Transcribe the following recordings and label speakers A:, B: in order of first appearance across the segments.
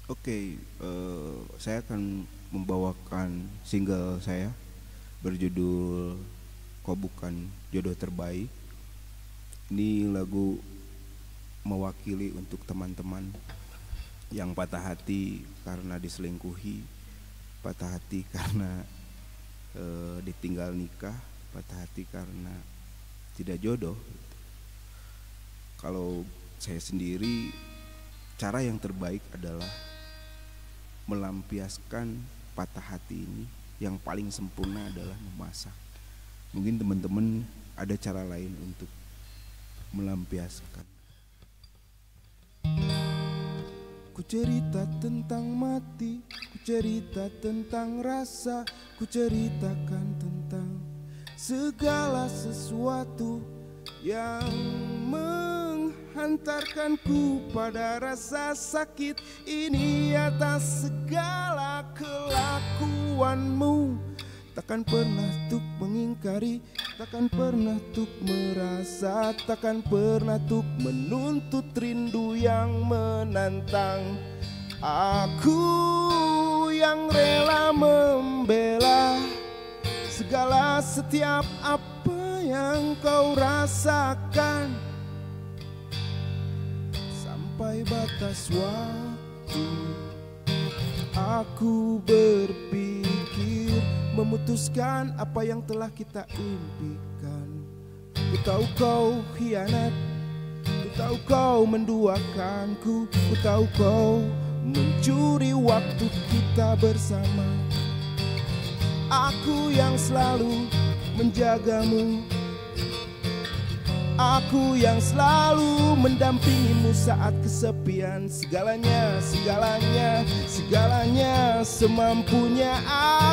A: Oke, saya akan membawakan single saya berjudul Kau Bukan Jodoh Terbaik. Ini lagu mewakili untuk teman-teman yang patah hati karena diselingkuhi, patah hati karena ditinggal nikah, patah hati karena tidak jodoh. Kalau saya sendiri, cara yang terbaik adalah melampiaskan patah hati ini. Yang paling sempurna adalah memasak. Mungkin teman-teman ada cara lain untuk melampiaskan. Ku cerita tentang mati, ku cerita tentang rasa, ku ceritakan tentang segala sesuatu yang menghantarkanku pada rasa sakit ini atas segala kelakuanmu. Takkan pernah tuk mengingkari, takkan pernah tuk merasa, takkan pernah tuk menuntut rindu yang menantang. Aku yang rela membela segala setiap apa yang kau rasakan, sampai batas waktu aku berpikir memutuskan apa yang telah kita impikan. Ku tahu kau khianat, ku tahu kau menduakanku, ku tahu kau mencuri waktu kita bersama. Aku yang selalu menjagamu, aku yang selalu mendampingimu saat kesepian. Segalanya, segalanya, segalanya semampunya.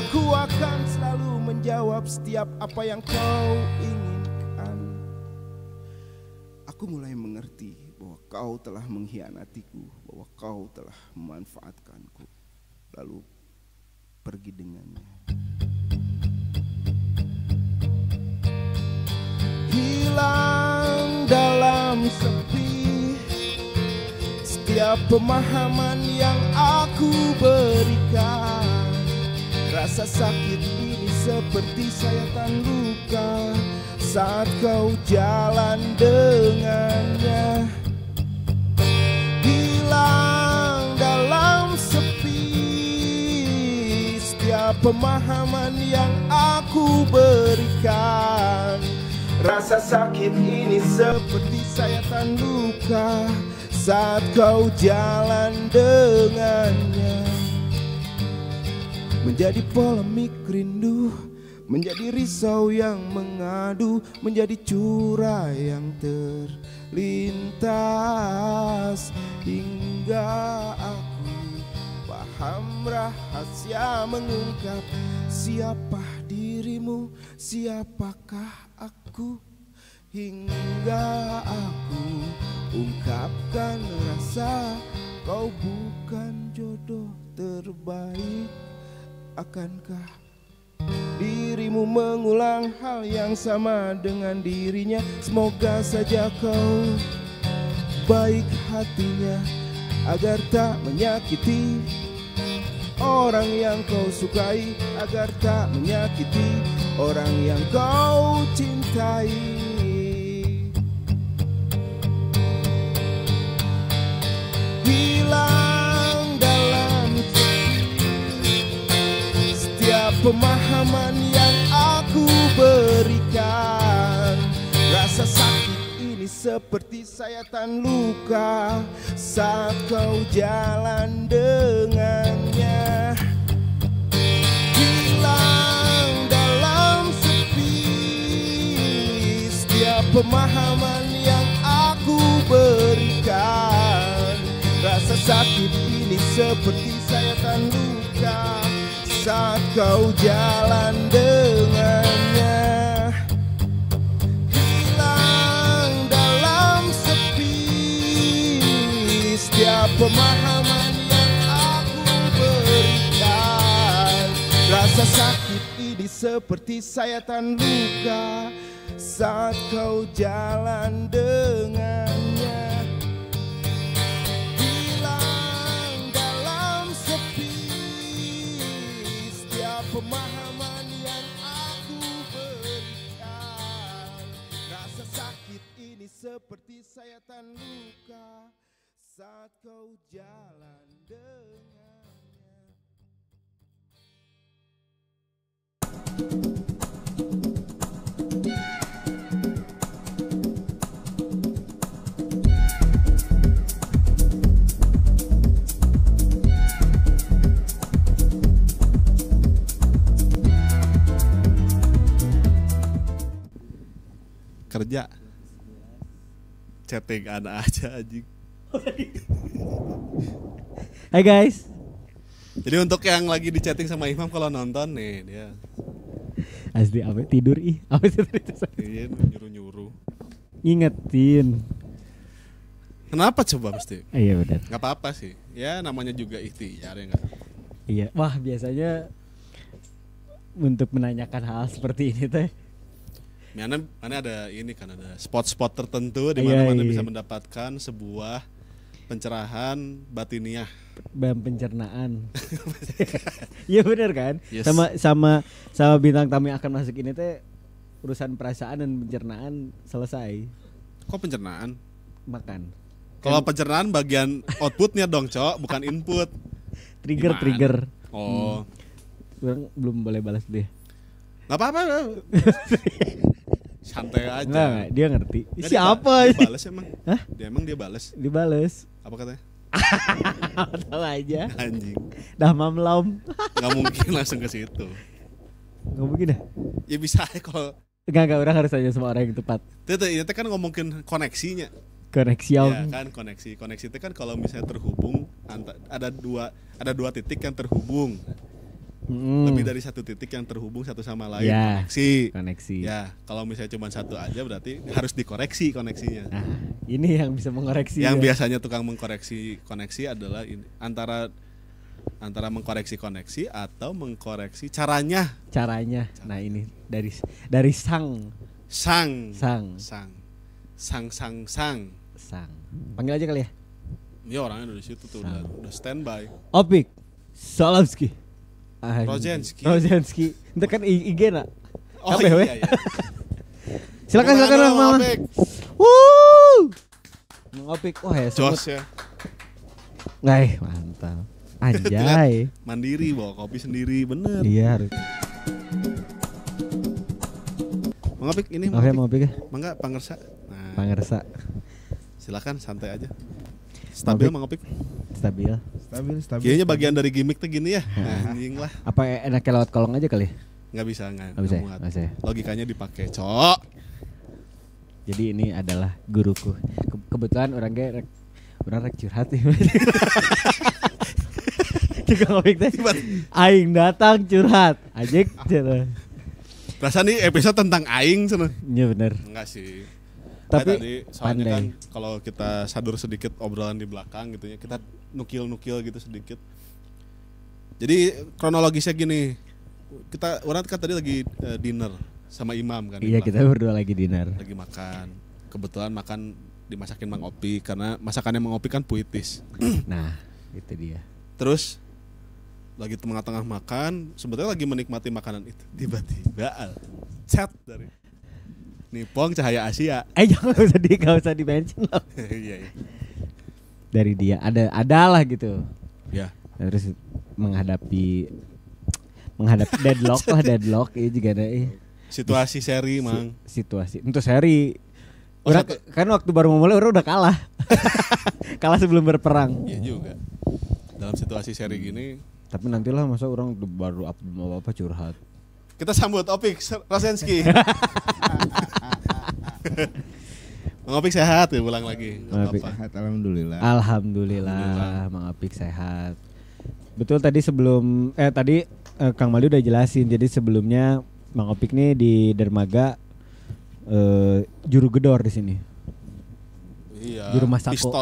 A: Aku akan selalu menjawab setiap apa yang kau inginkan. Aku mulai mengerti bahwa kau telah mengkhianatiku, bahwa kau telah memanfaatkanku, lalu pergi dengannya. Hilang dalam sepi setiap pemahaman yang aku berikan. Rasa sakit ini seperti sayatan luka saat kau jalan dengannya. Hilang dalam sepi setiap pemahaman yang aku berikan. Rasa sakit ini seperti sayatan luka saat kau jalan dengannya. Menjadi polemik rindu, menjadi risau yang mengadu, menjadi curah yang terlintas. Hingga aku paham rahasia mengungkap siapa dirimu, siapakah aku. Hingga aku ungkapkan rasa kau bukan jodoh terbaik. Akankah dirimu mengulang hal yang sama dengan dirinya? Semoga saja kau baik hatinya agar tak menyakiti orang yang kau sukai, agar tak menyakiti orang yang kau cintai. Hilang dalam setiap pemahaman yang aku berikan. Rasa sakit ini seperti sayatan luka saat kau jalan dengannya. Hilang dalam sepi setiap pemahaman yang aku berikan. Rasa sakit ini seperti sayatan luka saat kau jalan dengannya. Hilang dalam sepi setiap pemahaman yang aku berikan. Rasa sakit ini seperti sayatan luka saat kau jalan dengannya. Hilang dalam Rasa sakit ini seperti sayatan luka saat kau jalan dengannya.
B: Kerja chatting anak aja anjing.
C: Hai guys.
B: Jadi untuk yang lagi di chatting sama Imam kalau nonton nih dia
C: Asli apa tidur ih. Apa sih itu?
B: iya, nyuruh-nyuruh.
C: Ngingetin.
B: Kenapa coba mesti?
C: Iya benar.
B: Gak apa-apa sih. Ya namanya juga ikhtiar ya enggak.
C: Iya. Wah, biasanya untuk menanyakan hal seperti ini teh.
B: Mana ada ini kan ada spot-spot tertentu di
C: Iya,
B: mana-mana
C: iya.
B: bisa mendapatkan sebuah pencerahan batiniah.
C: Bam pencernaan. Iya benar kan?
B: Yes.
C: Sama bintang tamu yang akan masuk ini teh urusan perasaan dan pencernaan selesai.
B: Kok pencernaan?
C: Makan.
B: Kalau pencernaan bagian outputnya dong, Cok, bukan input. Gimana?
C: Trigger.
B: Oh.
C: Orang belum boleh balas dia.
B: Gak apa-apa. Santai aja.
C: Enggak, dia ngerti.
B: Nggak,
C: Siapa
B: dia
C: ini?
B: bales emang?
C: Hah?
B: Dia bales.
C: Dibales.
B: Apa katanya?
C: Tahu aja.
B: Anjing.
C: Dah mamlam.
B: Gak mungkin langsung ke situ.
C: Enggak mungkin dah.
B: Ya bisa kalau
C: Enggak, orang harus tanya sama orang yang tepat.
B: itu kan ngomongin koneksinya.
C: Koneksi
B: Ya
C: yang
B: kan koneksi itu kan kalau misalnya terhubung ada dua titik yang terhubung. Lebih dari satu titik yang terhubung satu sama lain.
C: Ya,
B: koneksi. Ya, kalau misalnya cuma satu aja berarti harus dikoreksi koneksinya.
C: Nah, ini yang bisa mengoreksi.
B: Yang
C: ya.
B: biasanya tukang mengkoreksi koneksi adalah ini, antara mengkoreksi koneksi atau mengkoreksi caranya.
C: Nah, ini dari sang. Panggil aja kali ya.
B: Ya orangnya dari situ tuh udah standby.
C: Opik Salamski.
B: Rozenski.
C: Itu kan IG nak.
B: Oh
C: Kabeh,
B: iya, iya.
C: Silakan
B: Gimana,
C: Mang.
B: Opik?
C: Wuh. Mang Opik, wah ya
B: Jos ya.
C: Nggak, mantap. Anjay.
B: Mandiri bawa kopi sendiri bener.
C: Iya harus.
B: Mang Opik ini
C: Oke, Mang Opik ya.
B: Mangga pangersa. Nah,
C: Pangersa.
B: silakan santai aja. Stabil Mang Opik.
C: Stabil.
B: Kayaknya bagian dari gimmick tuh gini ya. Anjing lah.
C: Apa enaknya lewat kolong aja kali ya?
B: Nggak bisa nggak
C: bisa.
B: muat.
C: Nggak bisa ya?
B: Logikanya dipakai, Cok.
C: Jadi ini adalah guruku. Kebetulan orang rek curhat ya. Juga ngopik teh. Aing datang curhat. Ajek cenah.
B: Perasaan nih episode tentang aing cenah.
C: Iya bener.
B: Enggak sih.
C: Tapi
B: tadi soalnya
C: pandai.
B: kan kalau kita sadur sedikit obrolan di belakang gitu ya, kita nukil gitu sedikit. Jadi kronologisnya gini. Orang kan tadi lagi dinner sama Imam kan.
C: Iya, kita berdua lagi dinner.
B: Lagi makan. Kebetulan makan dimasakin Mang Opi karena masakannya Mang Opi kan puitis.
C: Nah, itu dia.
B: Terus lagi tengah-tengah makan, sebetulnya lagi menikmati makanan itu, tiba-tiba chat dari Nipong Cahaya Asia.
C: Jangan usah di-mention loh.
B: Iya.
C: Dari dia adalah gitu.
B: Ya.
C: Nah, terus menghadapi deadlock ini juga ada
B: Situasi seri, Mang.
C: situasi untuk seri. Kan waktu baru memulai orang udah kalah. Kalah sebelum berperang.
B: Iya juga. Dalam situasi seri gini,
C: Tapi nantilah masa orang baru apa curhat.
B: kita sambut Opik Rozenski. Mang Opik sehat ya, ulang lagi.
C: Mang Opik
A: Sehat, alhamdulillah.
C: Alhamdulillah, Mang Opik sehat. Betul tadi Kang Mali udah jelasin. Jadi sebelumnya Mang Opik nih di dermaga juru gedor di sini.
B: Iya.
C: Juru masako.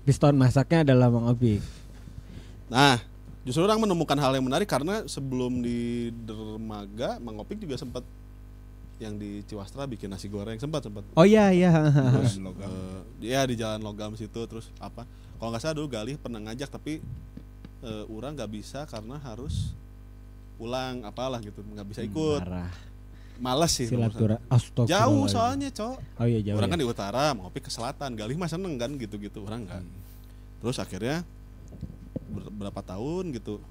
C: Piston masaknya adalah Mang Opik.
B: Nah, justru orang menemukan hal yang menarik karena sebelum di dermaga Mang Opik juga sempat yang di Ciwastra bikin nasi goreng sempat.
C: Oh iya.
B: Terus, dia di Jalan Logam situ terus apa? Kalau nggak salah dulu Galih pernah ngajak tapi orang nggak bisa karena harus pulang apalah gitu, nggak bisa ikut.
C: Marah.
B: Males sih.
C: Silaturahmi. Astagfirullah.
B: Jauh soalnya, Cok.
C: Oh iya jauh.
B: Orang
C: Ya.
B: kan di utara, mau ngopi ke selatan. Galih mah seneng kan gitu-gitu, orang enggak. Terus akhirnya berapa tahun gitu.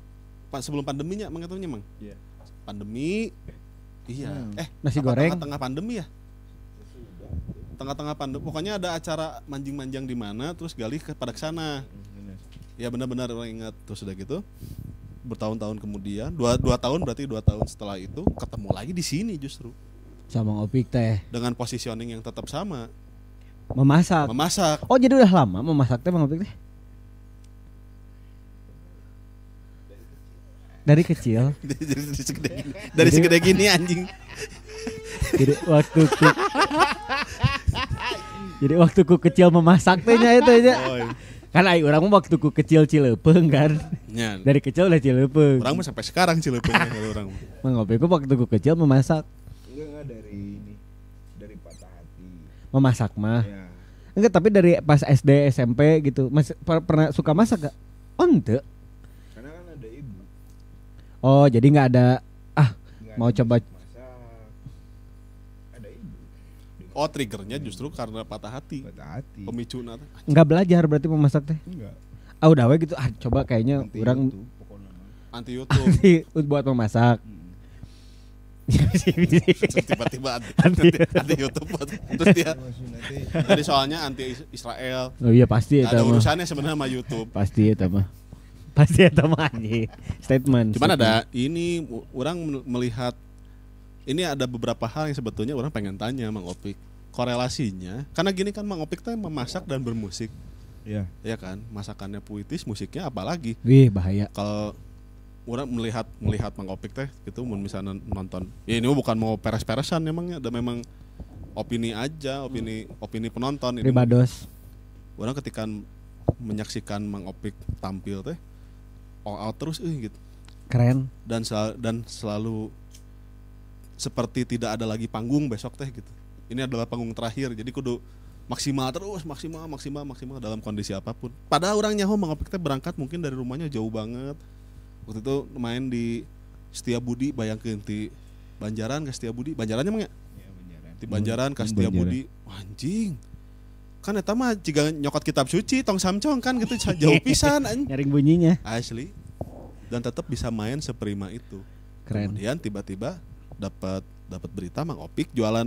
B: Sebelum pandeminya Mang katanya, Mang.
A: Iya.
B: Pandemi. Iya.
C: Nasi goreng.
B: Tengah pandemi ya? Tengah-tengah pandemi. Pokoknya ada acara manjing-manjang di mana terus Galih pada ke sana. Ya benar-benar orang ingat. Terus udah gitu bertahun-tahun kemudian, dua tahun berarti 2 tahun setelah itu ketemu lagi di sini justru
C: Sama Opik teh
B: dengan positioning yang tetap sama,
C: memasak.
B: memasak.
C: Oh jadi udah lama memasak teh Bang Opik teh? Dari kecil.
B: Dari segede gini anjing.
C: Jadi waktu ku kecil memasak tehnya itu aja.
B: Oh, iya.
C: Kan ai urang mah waktu ku kecil Cileupeng kan.
B: Ya,
C: Dari kecil udah Cileupeng.
B: orang mah sampai sekarang Cileupengnya kalau orang.
C: Mang Opik ku waktu ku kecil memasak.
A: Enggak dari ini, dari patah hati.
C: Memasak mah.
A: Ya.
C: Enggak, tapi dari pas SD SMP gitu. Mas pernah suka masak gak? Oh ente.
A: Karena kan ada ibu.
C: Oh, jadi enggak ada
A: Nggak
C: mau
A: ada
C: coba.
A: masak. Ada ibu.
B: Oh, triggernya justru karena patah hati.
A: Patah hati.
B: Pemicu nanti.
C: Enggak belajar berarti memasak teh.
A: Enggak.
C: Ah udah we gitu. Coba kayaknya
A: Nanti
C: orang
A: itu pokoknya mah.
B: Anti YouTube.
C: buat memasak.
B: Tiba-tiba anti YouTube. Terus dia tadi soalnya anti Israel.
C: Oh iya pasti
B: Nggak
C: eta
B: ada
C: mah.
B: urusannya sebenarnya sama YouTube.
C: Pasti eta mah. Pasti eta mah anjing. Statement.
B: Cuman ada ini orang melihat ini ada beberapa hal yang sebetulnya orang pengen tanya Mang Opik. Korelasinya karena gini kan Mang Opik teh memasak dan bermusik.
A: Iya.
B: Ya kan? Masakannya puitis, musiknya apalagi.
C: Wih, bahaya.
B: Kalau orang melihat Mang Opik teh gitu misalnya nonton. Ya ini bukan mau peres-peresan emangnya, ada memang opini aja, opini penonton ini.
C: Ribados.
B: Orang ketika menyaksikan Mang Opik tampil teh all out terus gitu.
C: Keren.
B: Dan selalu seperti tidak ada lagi panggung besok teh gitu. Ini adalah panggung terakhir. Jadi kudu maksimal terus, maksimal dalam kondisi apapun. Padahal orang nyaho Mang Opik teh berangkat mungkin dari rumahnya jauh banget. Waktu itu main di Setiabudi, bayangkeun ti Banjaran ke Setiabudi. Banjaran emang ya?
A: Iya, Banjaran.
B: Di Banjaran ke
C: Banjaran.
B: Setiabudi. Anjing. Kan eta mah jiga nyokot kitab suci tong samcong kan gitu jauh pisan anjing.
C: Nyaring bunyinya.
B: Asli. Dan tetap bisa main seprima itu.
C: Keren.
B: Kemudian tiba-tiba dapat berita Mang Opik jualan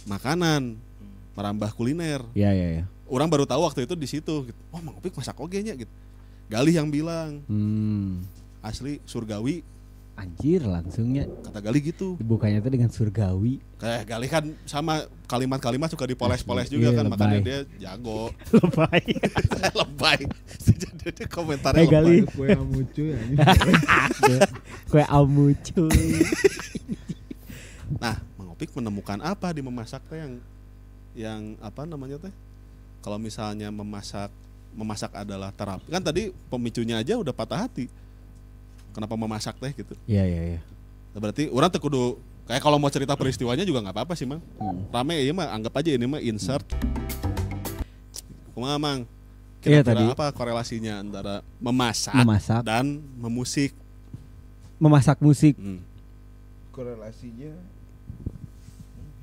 B: makanan, merambah kuliner.
C: Iya, iya, iya.
B: Orang baru tahu waktu itu di situ gitu. Oh, Mang Opik masak oge nya gitu. Galih yang bilang, asli surgawi,
C: Anjir langsungnya
B: kata Galih gitu.
C: dibukanya tuh dengan surgawi.
B: Kayak Galih kan sama kalimat-kalimat suka dipoles-poles juga
C: Iya,
B: kan,
C: lebay.
B: makanya dia jago.
C: Lebay.
B: Lebay. Jadi komentarnya
C: Eh, Galih.
B: lebay.
A: Kue amucu ya.
C: Kue amu cuy.
B: Nah, Mang Opik menemukan apa di memasak teh yang apa namanya teh? Kalau misalnya memasak adalah terapi. Kan tadi pemicunya aja udah patah hati. Kenapa memasak teh gitu?
C: Iya, iya, iya.
B: Nah, berarti orang teh kudu kayak kalau mau cerita peristiwanya juga nggak apa-apa sih, Mang. Rame ya mah, anggap aja ini mah insert. Kumaha, Mang?
C: Iya,
B: Kira-kira
C: tadi.
B: apa korelasinya antara memasak dan memusik?
C: Memasak musik.
A: Korelasinya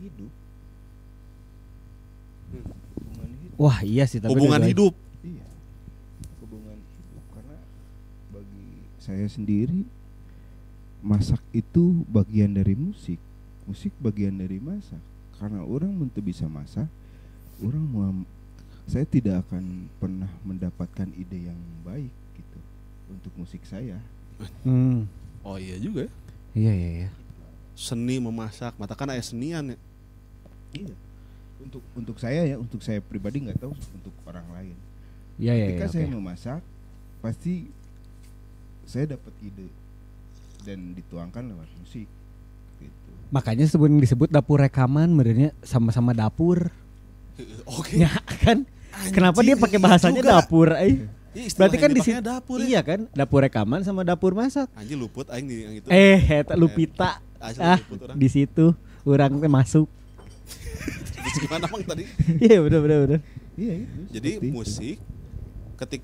A: hidup. Hubungan hidup.
C: Wah, iya sih tapi
B: Hubungan
C: dua-duanya.
B: hidup.
A: Iya. Hubungan hidup karena bagi saya sendiri masak itu bagian dari musik. Musik bagian dari masak. Karena orang untuk bisa masak, saya tidak akan pernah mendapatkan ide yang baik gitu untuk musik saya.
B: Oh iya juga.
C: Iya, iya, iya.
B: Seni memasak, mata kan aya senian ya.
A: Iya. Untuk saya ya, untuk saya pribadi nggak tahu untuk orang lain.
C: Iya, iya,
A: Ketika
C: iya.
A: saya
C: Oke.
A: memasak, pasti saya dapat ide dan dituangkan lewat musik. Gitu.
C: Makanya sebelum disebut dapur rekaman, merenya sama-sama dapur.
B: Oke.
C: Ya kan? Kenapa dia pakai bahasanya
B: juga.
C: dapur?
B: Iya, istilah
C: Berarti kan
B: yang
C: di
B: dipakainya
C: situ.
B: dapur ya.
C: Iya kan? Dapur rekaman sama dapur masak.
B: Anjir luput aing di yang itu.
C: Eta Lupita.
B: Asli luput orang.
C: Di situ orang teh masuk.
B: Terus gimana Mang tadi?
C: Iya, bener.
A: Iya itu.
B: Jadi
A: seperti itu.
B: musik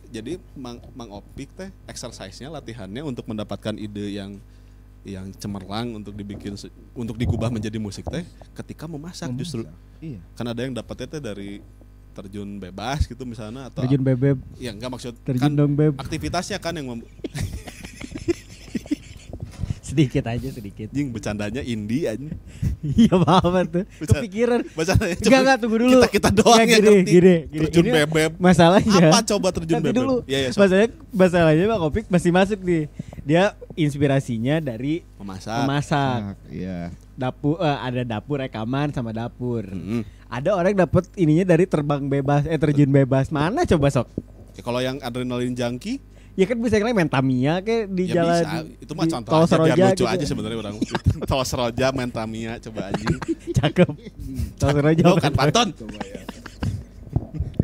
B: jadi Mang Opik teh exercise-nya latihannya untuk mendapatkan ide yang yang cemerlang untuk untuk digubah menjadi musik teh ketika memasak justru.
A: Iya.
B: Kan ada yang dapatnya teh dari terjun bebas gitu misalnya atau
C: Terjun bebek.
B: ya enggak maksud
C: Terjun
B: kan
C: dong beb.
B: aktivitasnya kan yang
C: Sedikit aja sedikit.
B: anjing bercandanya indie aja.
C: Iya apa tuh? Kepikiran.
B: Bercandanya
C: Enggak tunggu dulu.
B: Kita doang
C: Nggak,
B: yang
C: gini,
B: ngerti.
C: gini.
B: Terjun
C: Ini
B: bebek.
C: Masalahnya.
B: Apa coba terjun
C: Nanti
B: bebek?
C: dulu.
B: Iya, sok.
C: Masalahnya Bang Opik masih masuk nih. Dia inspirasinya dari
B: Memasak.
C: memasak.
A: Iya.
C: Dapur ada dapur rekaman sama dapur.
B: Mm-mm.
C: Ada orang dapat ininya dari terbang bebas, terjun bebas. Mana coba sok?
B: Ya, kalau yang adrenalin junkie
C: Ya kan bisa kena main Tamiya kayak di
B: ya
C: jalan.
B: bisa. Itu mah contoh
C: Tol
B: aja biar
C: Seroja
B: lucu
C: gitu.
B: aja sebenarnya orang. Tol Seroja main Tamiya coba anjing.
C: Cakep. Tol Seroja.
B: Tuh kan Panton.
A: Coba ya.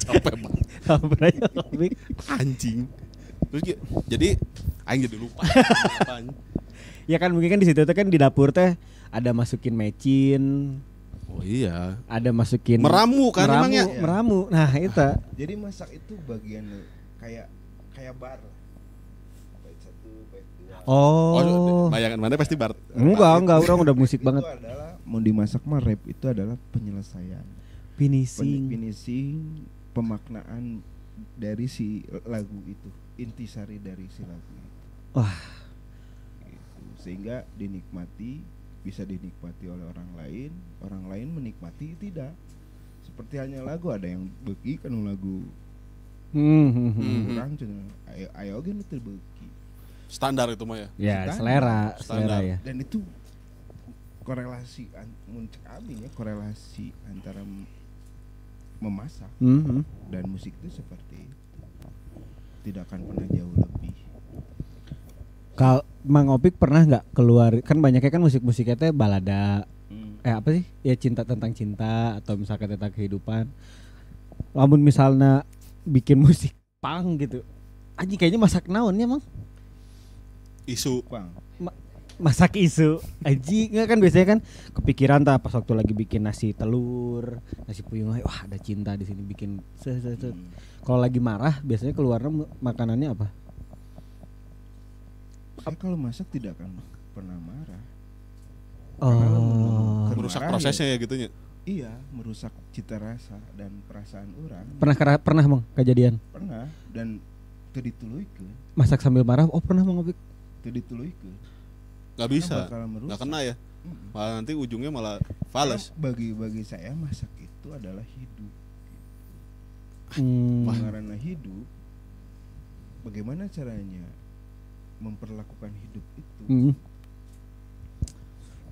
B: Capek banget.
C: Seroja Opik.
B: Anjing. Terus jadi aing jadi lupa. Apaan.
C: Ya kan mungkin kan di situ tuh kan di dapur teh ada masukin mecin,
B: Oh iya.
C: ada masukin
B: Meramu kan emangnya?
C: meramu. Nah, itu.
A: Jadi masak itu bagian kayak bar. Bait 1, bait 2.
C: Oh.
B: Bayangan mana pasti bar.
C: Enggak, orang udah musik banget.
A: Itu adalah mau dimasak mah rap itu adalah penyelesaian. Finishing pemaknaan dari si lagu itu, intisari dari si lagu itu.
C: Wah.
A: Gitu. Sehingga bisa dinikmati oleh orang lain menikmati tidak. Seperti hanya lagu ada yang beuki kan lagu kurang cenah. Ayo ge nu teu beuki.
B: Standar itu mah ya.
C: Ya,
B: Standar.
C: selera ya.
A: Dan itu korelasi muncul abdi ya, korelasi antara memasak dan musik itu seperti itu. Tidak akan pernah jauh lebih.
C: Kalau Mang Opik pernah nggak keluar, kan banyaknya kan musik-musiknya teh balada, apa sih? Ya cinta tentang cinta atau misalkan tentang kehidupan. Lamun misalnya bikin musik punk gitu, anjing kayaknya masak naonnya Mang?
B: Isu.
A: Bang,
C: Masak isu, anjing nggak kan biasanya kan kepikiran pas waktu lagi bikin nasi telur, nasi puyung, wah ada cinta di sini bikin. Kalau lagi marah biasanya keluarnya makanannya apa?
A: saya kalau masak tidak akan pernah marah.
C: Oh.
B: Merusak prosesnya ya gitunya.
A: Iya, merusak cita rasa dan perasaan orang.
C: Pernah Mang kejadian
A: Pernah dan teu dituluykeun.
C: masak sambil marah? Oh pernah Mang Opik.
A: Teu dituluykeun.
B: Gak bisa.
A: Bakal merusak.
B: Gak kena ya. Malah nanti ujungnya malah fales.
A: Bagi saya masak itu adalah hidup. Karena hidup, bagaimana caranya memperlakukan hidup itu?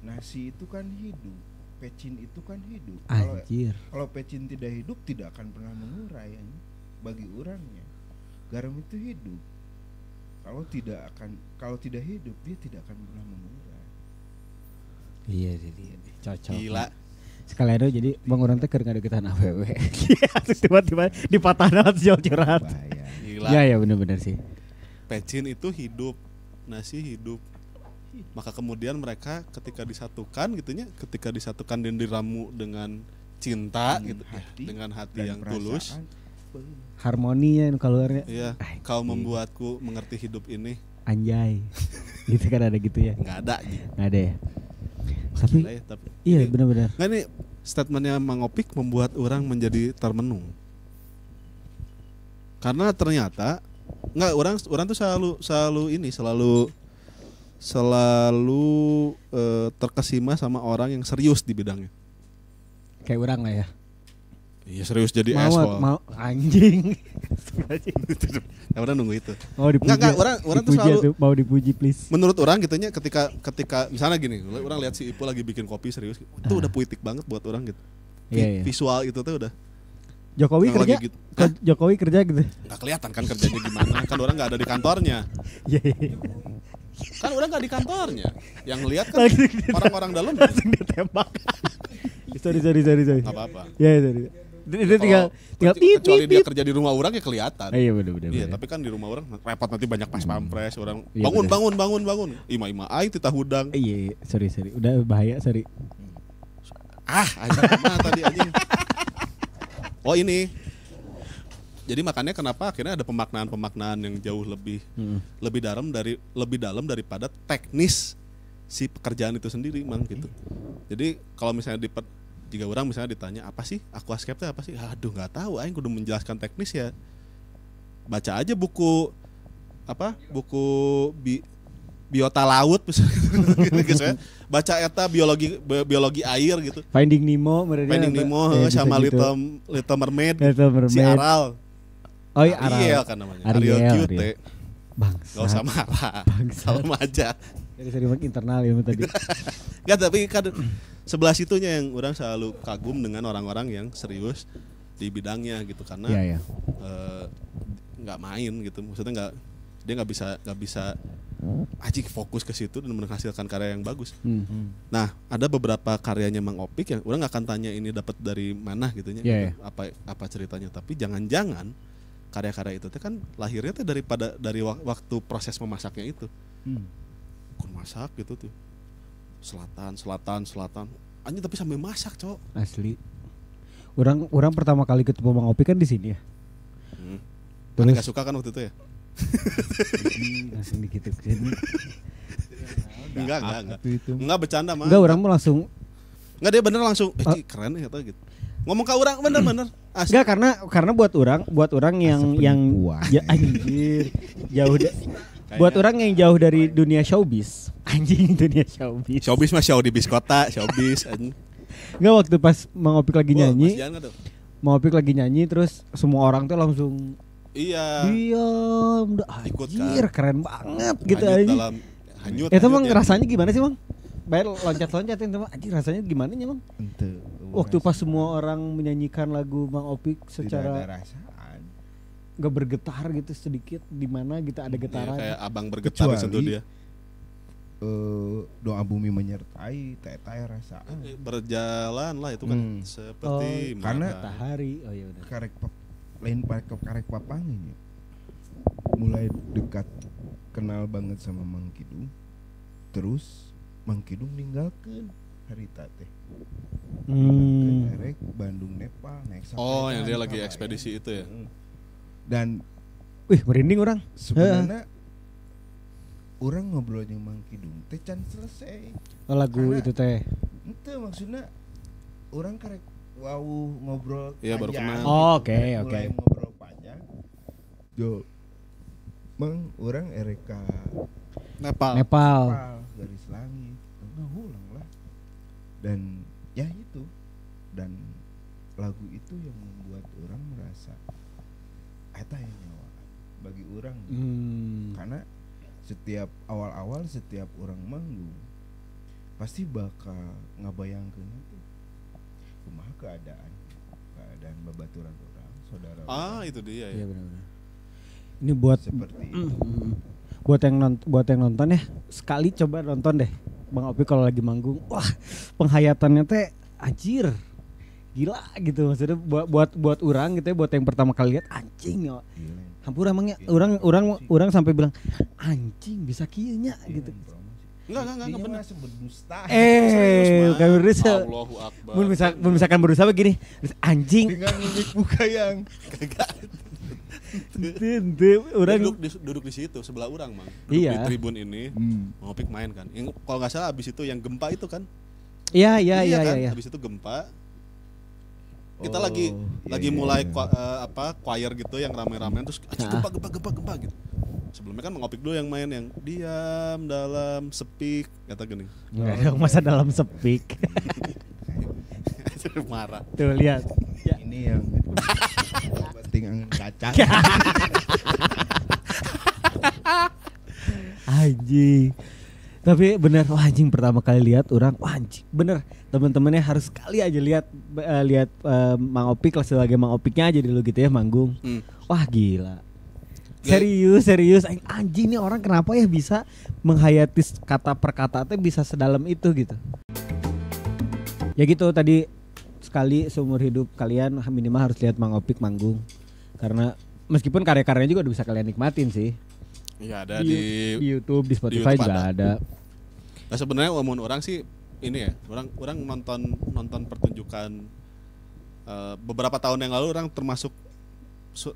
A: Nasi itu kan hidup, pecin itu kan hidup.
C: Anjir.
A: Kalau pecin tidak hidup tidak akan pernah mengurai ya. Bagi orangnya, garam itu hidup. Kalau tidak hidup dia tidak akan pernah mengurai.
C: Iya cocok.
B: Gila.
C: Sekalian jadi Bang orang teh keur ngadeukeutan awewe. Tiba-tiba dipatahna langsung curhat.
A: Bahaya.
B: Gila.
C: Ya benar sih.
B: Pecin itu hidup, nasi hidup. Maka kemudian mereka ketika disatukan gitunya, ketika disatukan dan diramu dengan cinta gitu, dengan hati yang tulus.
C: Harmoni ya keluarnya.
B: Iya, kau membuatku mengerti hidup ini.
C: Anjay. Gitu kan ada gitu ya.
B: Enggak ada gitu.
C: Enggak ada ya.
B: Gila ya, tapi
C: iya benar-benar.
B: Nggak, ini statementnya Mang Opik membuat orang menjadi termenung. Karena ternyata nggak orang tuh selalu terkesima sama orang yang serius di bidangnya.
C: Kayak orang lah ya.
B: Iya serius jadi asshole.
C: Mau anjing.
B: Ya udah nunggu itu.
C: Mau dipuji.
B: Enggak, orang tuh selalu
C: mau dipuji please.
B: menurut orang gitunya ketika misalnya gini, orang lihat si Ipu lagi bikin kopi serius, itu udah puitik banget buat orang gitu.
C: Iya.
B: Visual itu tuh udah.
C: Jokowi kerja
B: gitu.
C: Jokowi kerja gitu.
B: Nggak kelihatan kan kerjanya gimana, kan orang nggak ada di kantornya.
C: Iya.
B: Kan orang nggak di kantornya. Yang lihat kan orang-orang dalam
C: Langsung ditembak. Sorry.
B: nggak apa-apa.
C: Ya sorry. Itu tinggal
B: Kecuali dia kerja di rumah orang ya kelihatan.
C: Iya benar.
B: Iya, tapi kan di rumah orang repot nanti banyak pas pampres orang
C: Iya,
B: bangun. Ima ai titah hudang.
C: Iya, sorry. Udah bahaya, sorry.
B: Anjing mana tadi anjing. Oh ini. Jadi makanya kenapa akhirnya ada pemaknaan yang jauh lebih dalam daripada teknis si pekerjaan itu sendiri mang gitu. Jadi kalau misalnya jika orang misalnya ditanya apa sih aquascape itu apa sih, aduh nggak tahu, aing kudu menjelaskan teknis ya. Baca aja buku biota laut misalnya gitu ya. Baca eta biologi air gitu.
C: Finding Nemo
B: Sama
C: gitu.
B: Little Mermaid. Si
C: Mermaid.
B: Aral.
C: Oh iya,
B: Ariel
C: Aral.
B: kan namanya.
C: Ariel,
B: Ariel cute.
C: Ariel. Bangsa.
B: Gak usah marah. Salam aja.
C: Jadi sering internal ilmu tadi.
B: Gak, tapi kan sebelah situnya yang orang selalu kagum dengan orang-orang yang serius di bidangnya gitu, karena
C: Iya, iya.
B: nggak main gitu, maksudnya dia nggak bisa ajik fokus ke situ dan menghasilkan karya yang bagus. Nah, ada beberapa karyanya Mang Opik yang orang nggak akan tanya ini dapat dari mana gitunya,
C: Yeah,
B: apa ceritanya, tapi jangan-jangan karya-karya itu kan lahirnya tuh dari waktu proses memasaknya itu. Kun masak gitu tuh. Selatan. Anjir, tapi sampai masak, Cok.
C: Asli. Orang pertama kali ketemu Mang Opik kan di sini ya.
B: Terus gak suka kan waktu itu ya?
C: Langsung dikit-dikit.
B: Enggak.
A: Itu.
B: Enggak bercanda mah.
C: Enggak, orang mau langsung.
B: Enggak, dia bener langsung. Ci, keren ya gitu. Ngomong ke orang bener. Asli.
C: Enggak, karena buat orang yang
A: penipuan.
C: ya anjir. Jauh buat orang yang jauh dari dunia showbiz. Anjing, dunia showbiz.
B: Showbiz mah show di bis kota, showbiz anjing.
C: Enggak, waktu pas Mang Opik lagi nyanyi.
B: Mas Jan nggak tuh?
C: Mang Opik lagi nyanyi terus semua orang tuh langsung
B: Iya.
C: diam.
B: Ikut
C: Anjir,
B: kan.
C: keren banget gitu
B: Hanyut
C: anjing.
B: hanyut.
C: Itu Mang
B: ya.
C: rasanya gimana sih, Mang? Bayar loncat-loncatin teman. Anjir, rasanya gimana nya, Mang?
A: Ente,
C: Waktu pas semua orang menyanyikan lagu Mang Opik
A: tidak ada
C: secara
A: rasaan.
C: gak bergetar gitu sedikit, di mana gitu ada
B: Iya,
C: getaran.
B: kayak abang bergetar
A: Kecuali
B: disentuh dia.
A: Doa bumi menyertai teh rasaan.
B: Berjalan lah itu kan seperti
A: karena
C: Matahari. Oh iya udah.
A: Lain karek papanginya. Mulai dekat kenal banget sama Mang Kidung. Terus Mang Kidung ninggalkeun harita teh. Karek Bandung Nepal naik sampai.
B: Oh, yang dia lagi ekspedisi itu ya.
A: Dan
C: Wih, merinding orang.
A: sebenarnya orang ngobrol jeung Mang Kidung teh can selesai.
C: Oh, lagu
A: Karena-
C: itu teh.
A: Ente maksudnya orang karek ngobrol
B: Iya, baru
A: panjang.
B: kenal.
C: Oh, oke,
A: Karek
C: oke.
A: mulai ngobrol panjang. Jo, Mang orang ereka
B: Nepal.
C: Nepal.
A: garis langit, ulang lah. Dan ya itu, dan lagu itu yang membuat orang merasa eta yang nyawaan bagi orang. Karena setiap awal-awal setiap orang manggung pasti bakal ngabayangkeun itu kumaha keadaan babaturan orang, saudara.
B: Itu dia ya.
C: Iya benar-benar. Ini buat
A: Seperti itu.
C: buat yang nonton ya, sekali coba nonton deh Bang Opik kalau lagi manggung. Wah, penghayatannya teh anjir. Gila gitu maksudnya buat orang gitu ya, buat yang pertama kali lihat anjing ya.
A: Gila.
C: Hampur emangnya orang sampai bilang anjing bisa kieu nya gitu.
B: Enggak benar.
A: Sebut dusta.
C: Bukan berusaha.
B: Allahu Akbar.
C: Mun misalkan berusaha begini, anjing.
A: Dengan mimik muka yang
C: Orang
B: duduk di situ sebelah orang, Mang. Duduk
C: Iya.
B: di tribun ini. Mang Opik main kan. Yang kalau enggak salah abis itu yang gempa itu kan.
C: iya
B: kan?
C: iya.
B: Habis itu gempa. Kita
A: Oh,
B: lagi
A: iya,
B: mulai
A: iya.
B: choir gitu yang rame-ramean terus gempa gitu. Sebelumnya kan Mang Opik dulu yang main yang diam dalam sepik kata gini.
C: Enggak ada masa dalam sepik.
B: Marah.
C: Tuh lihat.
A: Ini yang penting angin kaca.
C: Anjing. Tapi bener, wah anjing pertama kali lihat orang, wah anjing bener, teman-temannya harus sekali aja lihat Mang Opik lah sebagai Mang Opiknya aja dulu gitu ya manggung. Wah gila. Serius anjing nih orang kenapa ya bisa menghayati kata per kata teh bisa sedalam itu gitu. Ya gitu tadi sekali seumur hidup kalian minimal harus lihat Mang Opik manggung. Karena meskipun karya-karyanya juga udah bisa kalian nikmatin sih.
B: Iya ada
C: Di YouTube, di Spotify
B: YouTube
C: juga ada.
B: Nah sebenarnya umum orang sih ini ya, orang nonton pertunjukan beberapa tahun yang lalu orang termasuk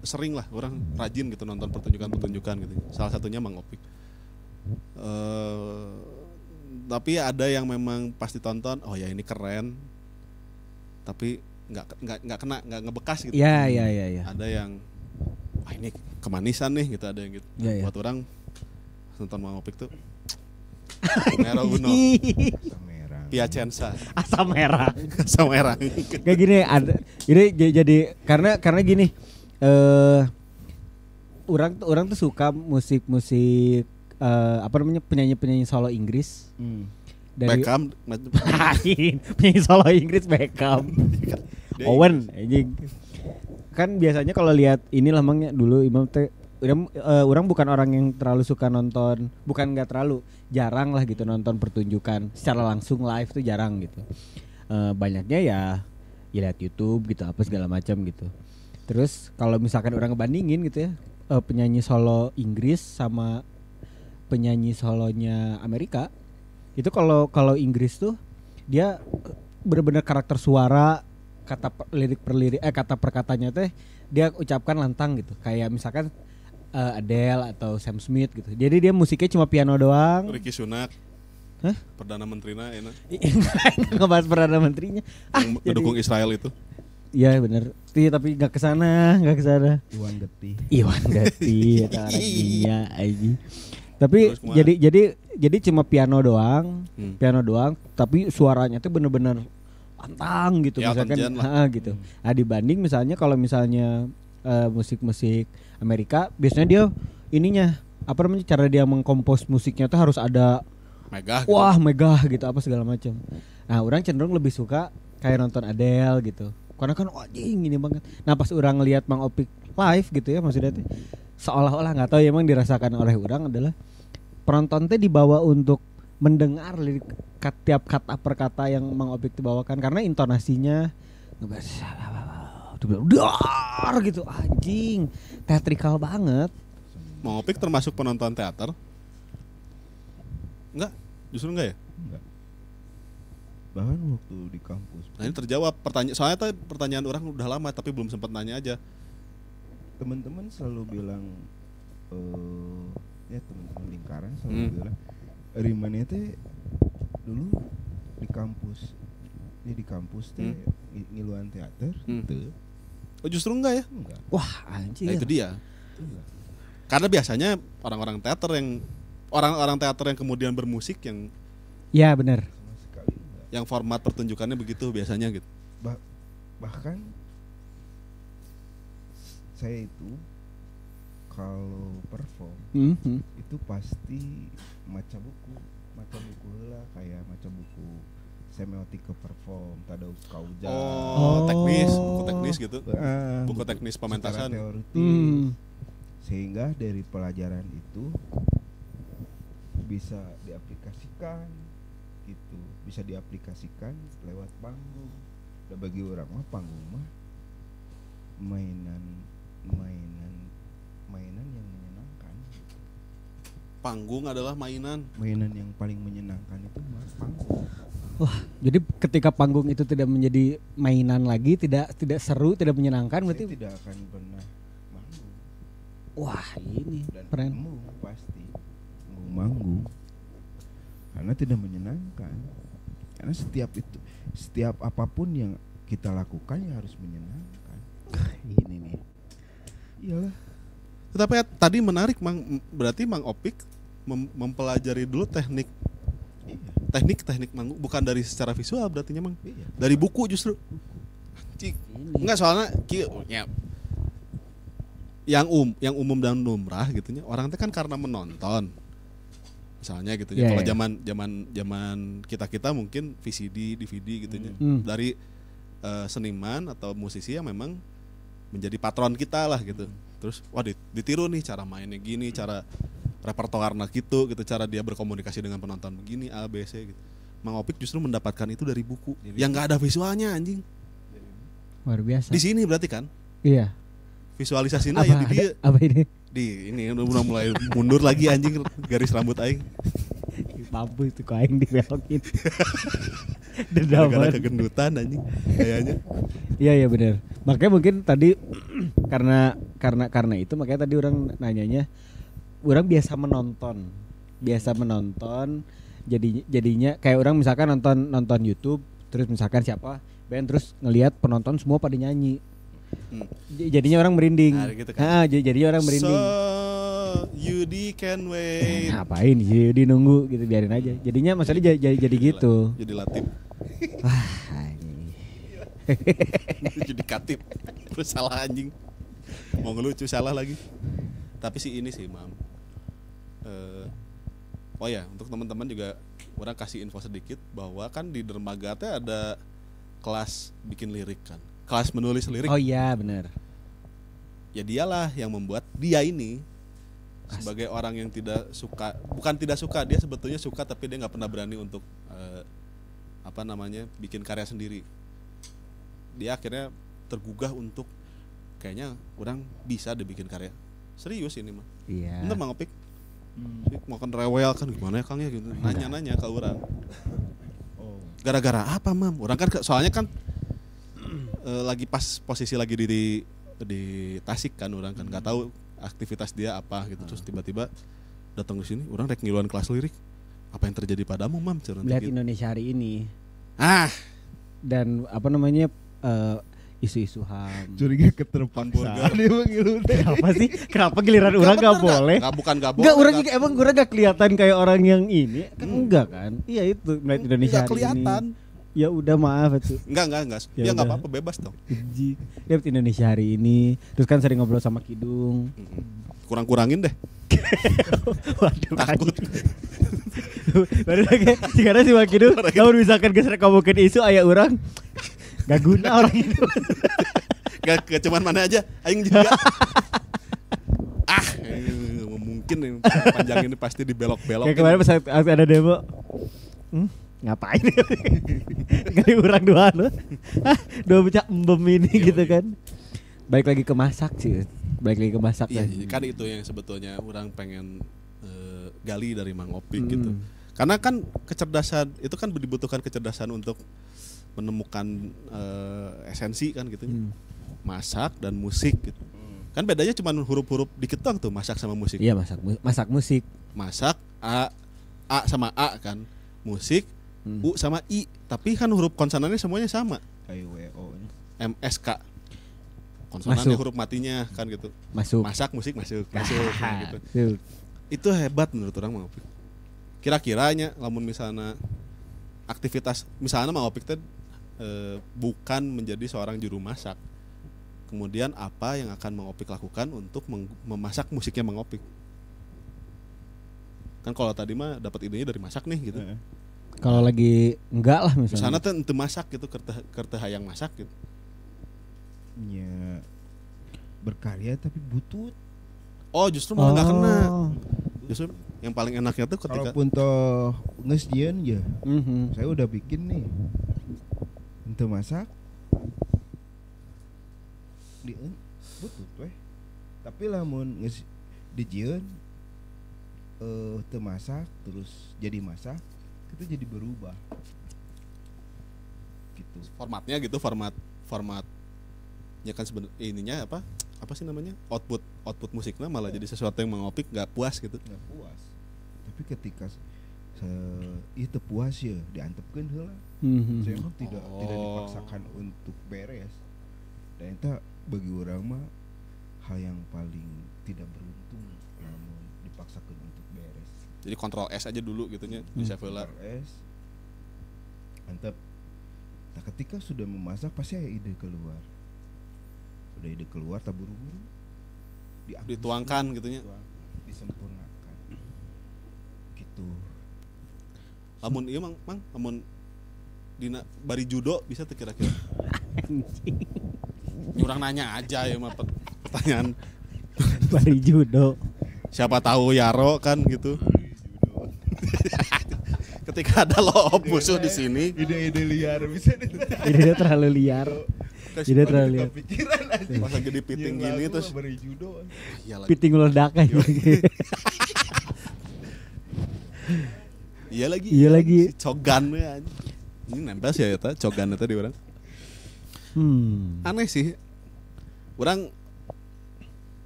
B: sering lah orang rajin gitu nonton pertunjukan gitu. Salah satunya Mang Opik. Tapi ada yang memang pasti tonton, oh ya ini keren. Tapi nggak kena, nggak ngebekas gitu.
C: Iya.
B: Ada yang ini kemanisan nih gitu, ada yang gitu.
C: Iya, iya.
B: Buat orang nonton Mang Opik tuh Mero Uno,
A: Merah.
B: Piacenza,
C: Asam merah.
B: sama merah.
C: Kayak gini ada. Jadi karena gini orang tuh suka musik apa namanya penyanyi solo Inggris dari
B: Beckham,
C: penyanyi solo Inggris Beckham.
B: Dia
C: Owen anjing. Kan biasanya kalau lihat ini lah Mang, dulu Imam teh orang bukan orang yang terlalu suka nonton, bukan nggak terlalu, jarang lah gitu nonton pertunjukan secara langsung live tuh jarang gitu. Banyaknya ya lihat YouTube gitu apa segala macam gitu. Terus kalau misalkan orang ngebandingin gitu ya, penyanyi solo Inggris sama penyanyi solonya Amerika, itu kalau Inggris tuh dia benar-benar karakter suara, lirik per lirik kata per katanya teh dia ucapkan lantang gitu. Kayak misalkan Adele atau Sam Smith gitu. Jadi dia musiknya cuma piano doang.
B: Ricky Sunak,
C: Hah?
B: Perdana Menterinya enak,
C: Nggak ngebahas perdana menterinya.
B: yang mendukung Israel itu.
C: Iya benar. Tapi nggak kesana.
A: Iwan Getih.
C: Iwan Gati atau orang dunia aja. Tapi
B: Terus kumaha?
C: jadi cuma piano doang, tapi suaranya tuh bener-bener lantang gitu
B: Ya,
C: misalkan
B: Elton John lah.
C: gitu. Nah, dibanding misalnya kalau misalnya musik-musik Amerika biasanya dia ininya apa namanya cara dia mengkompos musiknya tuh harus ada
B: Megah gitu.
C: wah megah gitu apa segala macam. Nah, orang cenderung lebih suka kayak nonton Adele gitu. Karena kan anjing ini banget. Nah, pas orang ngelihat Mang Opik live gitu ya maksudnya teh seolah-olah nggak tahu ya emang dirasakan oleh orang adalah penonton teh dibawa untuk mendengar lirik tiap kata per kata yang Mang Opik dibawakan karena intonasinya dar gitu anjing teatrikal banget.
B: Mang Opik termasuk penonton teater? Enggak, justru enggak ya?
A: Enggak. Bahkan waktu di kampus
B: Nah ini terjawab pertanyaan, soalnya tuh pertanyaan orang udah lama tapi belum sempat nanya aja.
A: teman-teman selalu bilang ya teman-teman lingkaran selalu bilang Rimanya teh dulu di kampus teh ngiluan teater gitu.
B: Oh justru enggak ya?
A: Enggak.
C: Wah anjing.
B: Nah, itu dia. Karena biasanya orang-orang teater yang kemudian bermusik yang
C: Ya benar.
A: Sama sekali enggak.
B: yang format pertunjukannya begitu biasanya gitu.
A: Bahkan saya itu kalau perform itu pasti maca buku heula kayak maca buku semiotika perform tadaus kauja.
B: Oh, buku teknis gitu. Buku teknis pementasan.
A: Secara teoritis. Sehingga dari pelajaran itu bisa diaplikasikan gitu, bisa diaplikasikan lewat panggung. Dan bagi orang mah panggung mah mainan yang menyenangkan.
B: Panggung adalah mainan.
A: Mainan yang paling menyenangkan itu mah panggung.
C: Wah, jadi ketika panggung itu tidak menjadi mainan lagi, tidak seru, tidak menyenangkan
A: Saya
C: berarti
A: tidak akan pernah manggung.
C: wah, ini
A: Dan
C: keren.
A: pasti manggung karena tidak menyenangkan. Karena setiap apapun yang kita lakukan ya harus menyenangkan.
C: Ini nih.
A: Iyalah.
B: Tetapi tadi menarik berarti Mang Opik mempelajari dulu teknik manggung, bukan dari secara visual berarti Mang.
A: Iya.
B: Dari buku justru. Cik. Enggak soalnya yang umum dan lumrah gitunya orang teh kan karena menonton. Misalnya gitu ya.
C: Yeah,
B: Kalau
C: yeah.
B: zaman kita mungkin VCD, DVD gitu ya. Dari seniman atau musisi yang memang menjadi patron kita lah gitu. Terus wah ditiru nih cara mainnya gini, cara repertoarnya gitu, cara dia berkomunikasi dengan penonton begini A B C gitu. Mang Opik justru mendapatkan itu dari buku yang nggak ada visualnya anjing.
C: Luar biasa.
B: Di sini berarti kan
C: Iya.
B: visualisasinya ya di dia.
C: Apa ini?
B: Di ini udah mulai mundur lagi anjing garis rambut aing.
C: Mampu itu kau aing dibelokin.
B: Gara-gara
C: Dedaman.
B: kegendutan anjing kayaknya.
C: Iya benar. Makanya mungkin tadi karena itu makanya tadi orang nanyanya orang biasa menonton Jadinya kayak orang misalkan nonton YouTube terus misalkan siapa band terus ngelihat penonton semua pada nyanyi. Jadinya orang merinding.
B: Nah, gitu kan.
C: Jadinya orang merinding.
B: So Yudi can wait.
C: Ngapain Yudi nunggu gitu, biarin aja. Jadinya maksudnya jadi gitu.
B: Jadi Latif.
C: Wah, anjing.
B: Jadi Katip. Terus salah anjing. Mau ngelucu salah lagi. Tapi sih ini sih, Mam. Oh ya, untuk teman-teman juga orang kasih info sedikit bahwa kan di Dermaga teh ada kelas bikin lirik kan. Kelas menulis lirik.
C: Oh iya, benar.
B: Ya dialah yang membuat dia ini sebagai orang yang tidak suka, bukan tidak suka, dia sebetulnya suka tapi dia nggak pernah berani untuk bikin karya sendiri. Dia akhirnya tergugah untuk kayaknya orang bisa deh bikin karya serius ini mah.
C: Iya.
B: Bener Mang Opik. Makan rewel kan gimana ya Kang ya gitu. Nanya-nanya ke orang. Gara-gara apa Mam? Orang kan soalnya kan lagi pas posisi lagi di Tasik kan, orang kan nggak tahu aktivitas dia apa gitu. Terus tiba-tiba datang ke sini, orang rek ngiluan kelas lirik. Apa yang terjadi padamu Mam?
C: Lihat gitu. Indonesia hari ini. Dan isu-isu HAM.
A: Curiga keterpaksaan dia mengilu.
C: Kenapa sih? Kenapa giliran orang nggak boleh?
B: Nggak boleh.
C: Nggak, orang juga emang gue nggak kelihatan kayak orang yang ini. Kan enggak kan? Iya itu melihat Indonesia hari
B: kelihatan.
C: ini. Ya udah maaf itu.
B: Enggak. Ya enggak apa-apa, bebas dong.
C: Lihat Indonesia hari ini. Terus kan sering ngobrol sama Kidung.
B: Kurang-kurangin deh.
C: Waduh,
B: takut.
C: Baru lagi sekarang si Mak Kidung. Kalau misalkan geser ngomongin isu aya orang gak guna orang itu.
B: Gak cuman mana aja, aing juga. Mungkin nih panjang ini pasti dibelok-belok.
C: Kayak kemarin pas ada demo. Ngapain? Gak diurang dua lo. Dua bocah embem ini gitu kan. Balik lagi ke masak sih.
B: Iya, kan itu yang sebetulnya orang pengen gali dari Mang Opik gitu. Karena kan kecerdasan itu kan dibutuhkan kecerdasan untuk menemukan esensi kan gitu. Masak dan musik gitu. Kan bedanya cuma huruf-huruf dikit doang tuh, masak sama musik.
C: Iya, masak musik.
B: Masak A sama A kan. Musik U sama I, tapi kan huruf konsonannya semuanya sama. MSK. Konsonannya huruf matinya kan gitu. Masak musik masuk gitu. Itu hebat menurut orang Mang Opik. Kira-kiranya lamun misalnya aktivitas misalnya Mang Opik teh bukan menjadi seorang juru masak. Kemudian apa yang akan Mang Opik lakukan untuk memasak musiknya Mang Opik? Kan kalau tadi mah dapat idenya dari masak nih gitu.
C: Kalau lagi enggak lah misalnya.
B: Misalnya tuh ente masak gitu, kerteh hayang masak gitu.
A: Ya berkarya tapi butut.
B: Oh justru malah nggak kena. Justru yang paling enaknya tuh ketika
A: kalaupun toh ngesjian ya, saya udah bikin nih, ente masak, butut weh. Tapi lamun dijieun teu masak terus jadi masak, itu jadi berubah. Gitu.
B: Formatnya gitu, formatnya kan sebenarnya ininya apa sih namanya, output musiknya malah jadi sesuatu yang Mang Opik nggak puas gitu.
A: Nggak puas. Tapi ketika itu puas ya diantepkeun heula. Saya mah tidak dipaksakan untuk beres. Dan itu bagi orang mah hal yang paling tidak beruntung namun dipaksakan untuk beres.
B: Jadi kontrol S aja dulu gitunya di Shuffle.
A: S. Mantap. Nah, ketika sudah memasak pasti ada ide keluar. Udah ide keluar tak buru-buru
B: dituangkan gitunya.
A: Disempurnakan. Gitu.
B: Lamun ieu mang lamun dina bari judo bisa teu kira-kira. Nyurang nanya aja ya mah pertanyaan.
C: Bari judo.
B: Siapa tahu Yaro kan gitu. Ketika ada loop musuh di sini,
A: ide-ide liar bisa.
C: Ide terlalu liar. Ide terlalu liar.
B: Pas lagi di piting gini terus
A: bari judo.
C: Piting meledak aja.
B: Iya lagi. Si cogan ya. Ini nempel sih ya cogan itu di orang. Aneh sih.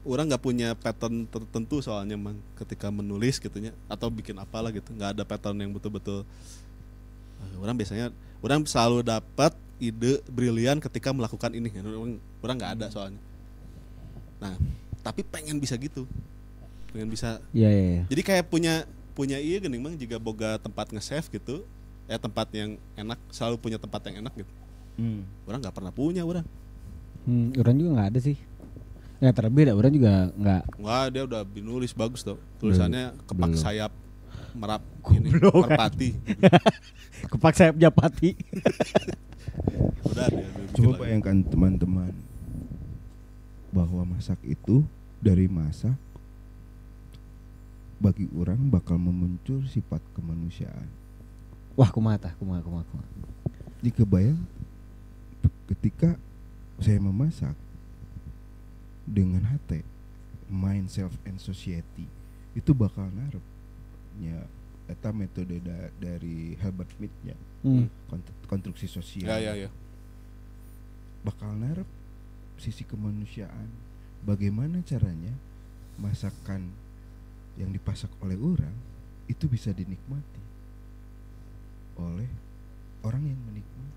B: orang nggak punya pattern tertentu soalnya mang ketika menulis gitunya atau bikin apalah gitu, nggak ada pattern yang betul-betul. Orang selalu dapat ide brilian ketika melakukan ini. Orang nggak ada soalnya. Nah, tapi pengen bisa gitu, pengen bisa.
C: Iya.
B: Jadi kayak punya iya gini mang jika boga tempat nge-save gitu, tempat yang enak, selalu punya tempat yang enak gitu. Orang nggak pernah punya orang.
C: Orang juga nggak ada sih. Ya terlebih dah orang juga nggak.
B: Wah dia udah nulis bagus tuh. Tulisannya kepak
C: Belum.
B: sayap merap
C: Goblok,
B: merpati.
C: Kepak sayap Japati.
B: Udah dia bikin
A: Coba
B: lagi.
A: bayangkan teman-teman bahwa masak itu dari masak bagi orang bakal memuncul sifat kemanusiaan.
C: Wah kumaha.
A: Jadi kebayang ketika saya memasak dengan hati, mind, self, and society, itu bakal narepnya eta metode dari Herbert Mead-nya, konstruksi sosial.
B: Ya.
A: Bakal narep sisi kemanusiaan. Bagaimana caranya masakan yang dipasak oleh orang itu bisa dinikmati oleh orang yang menikmati.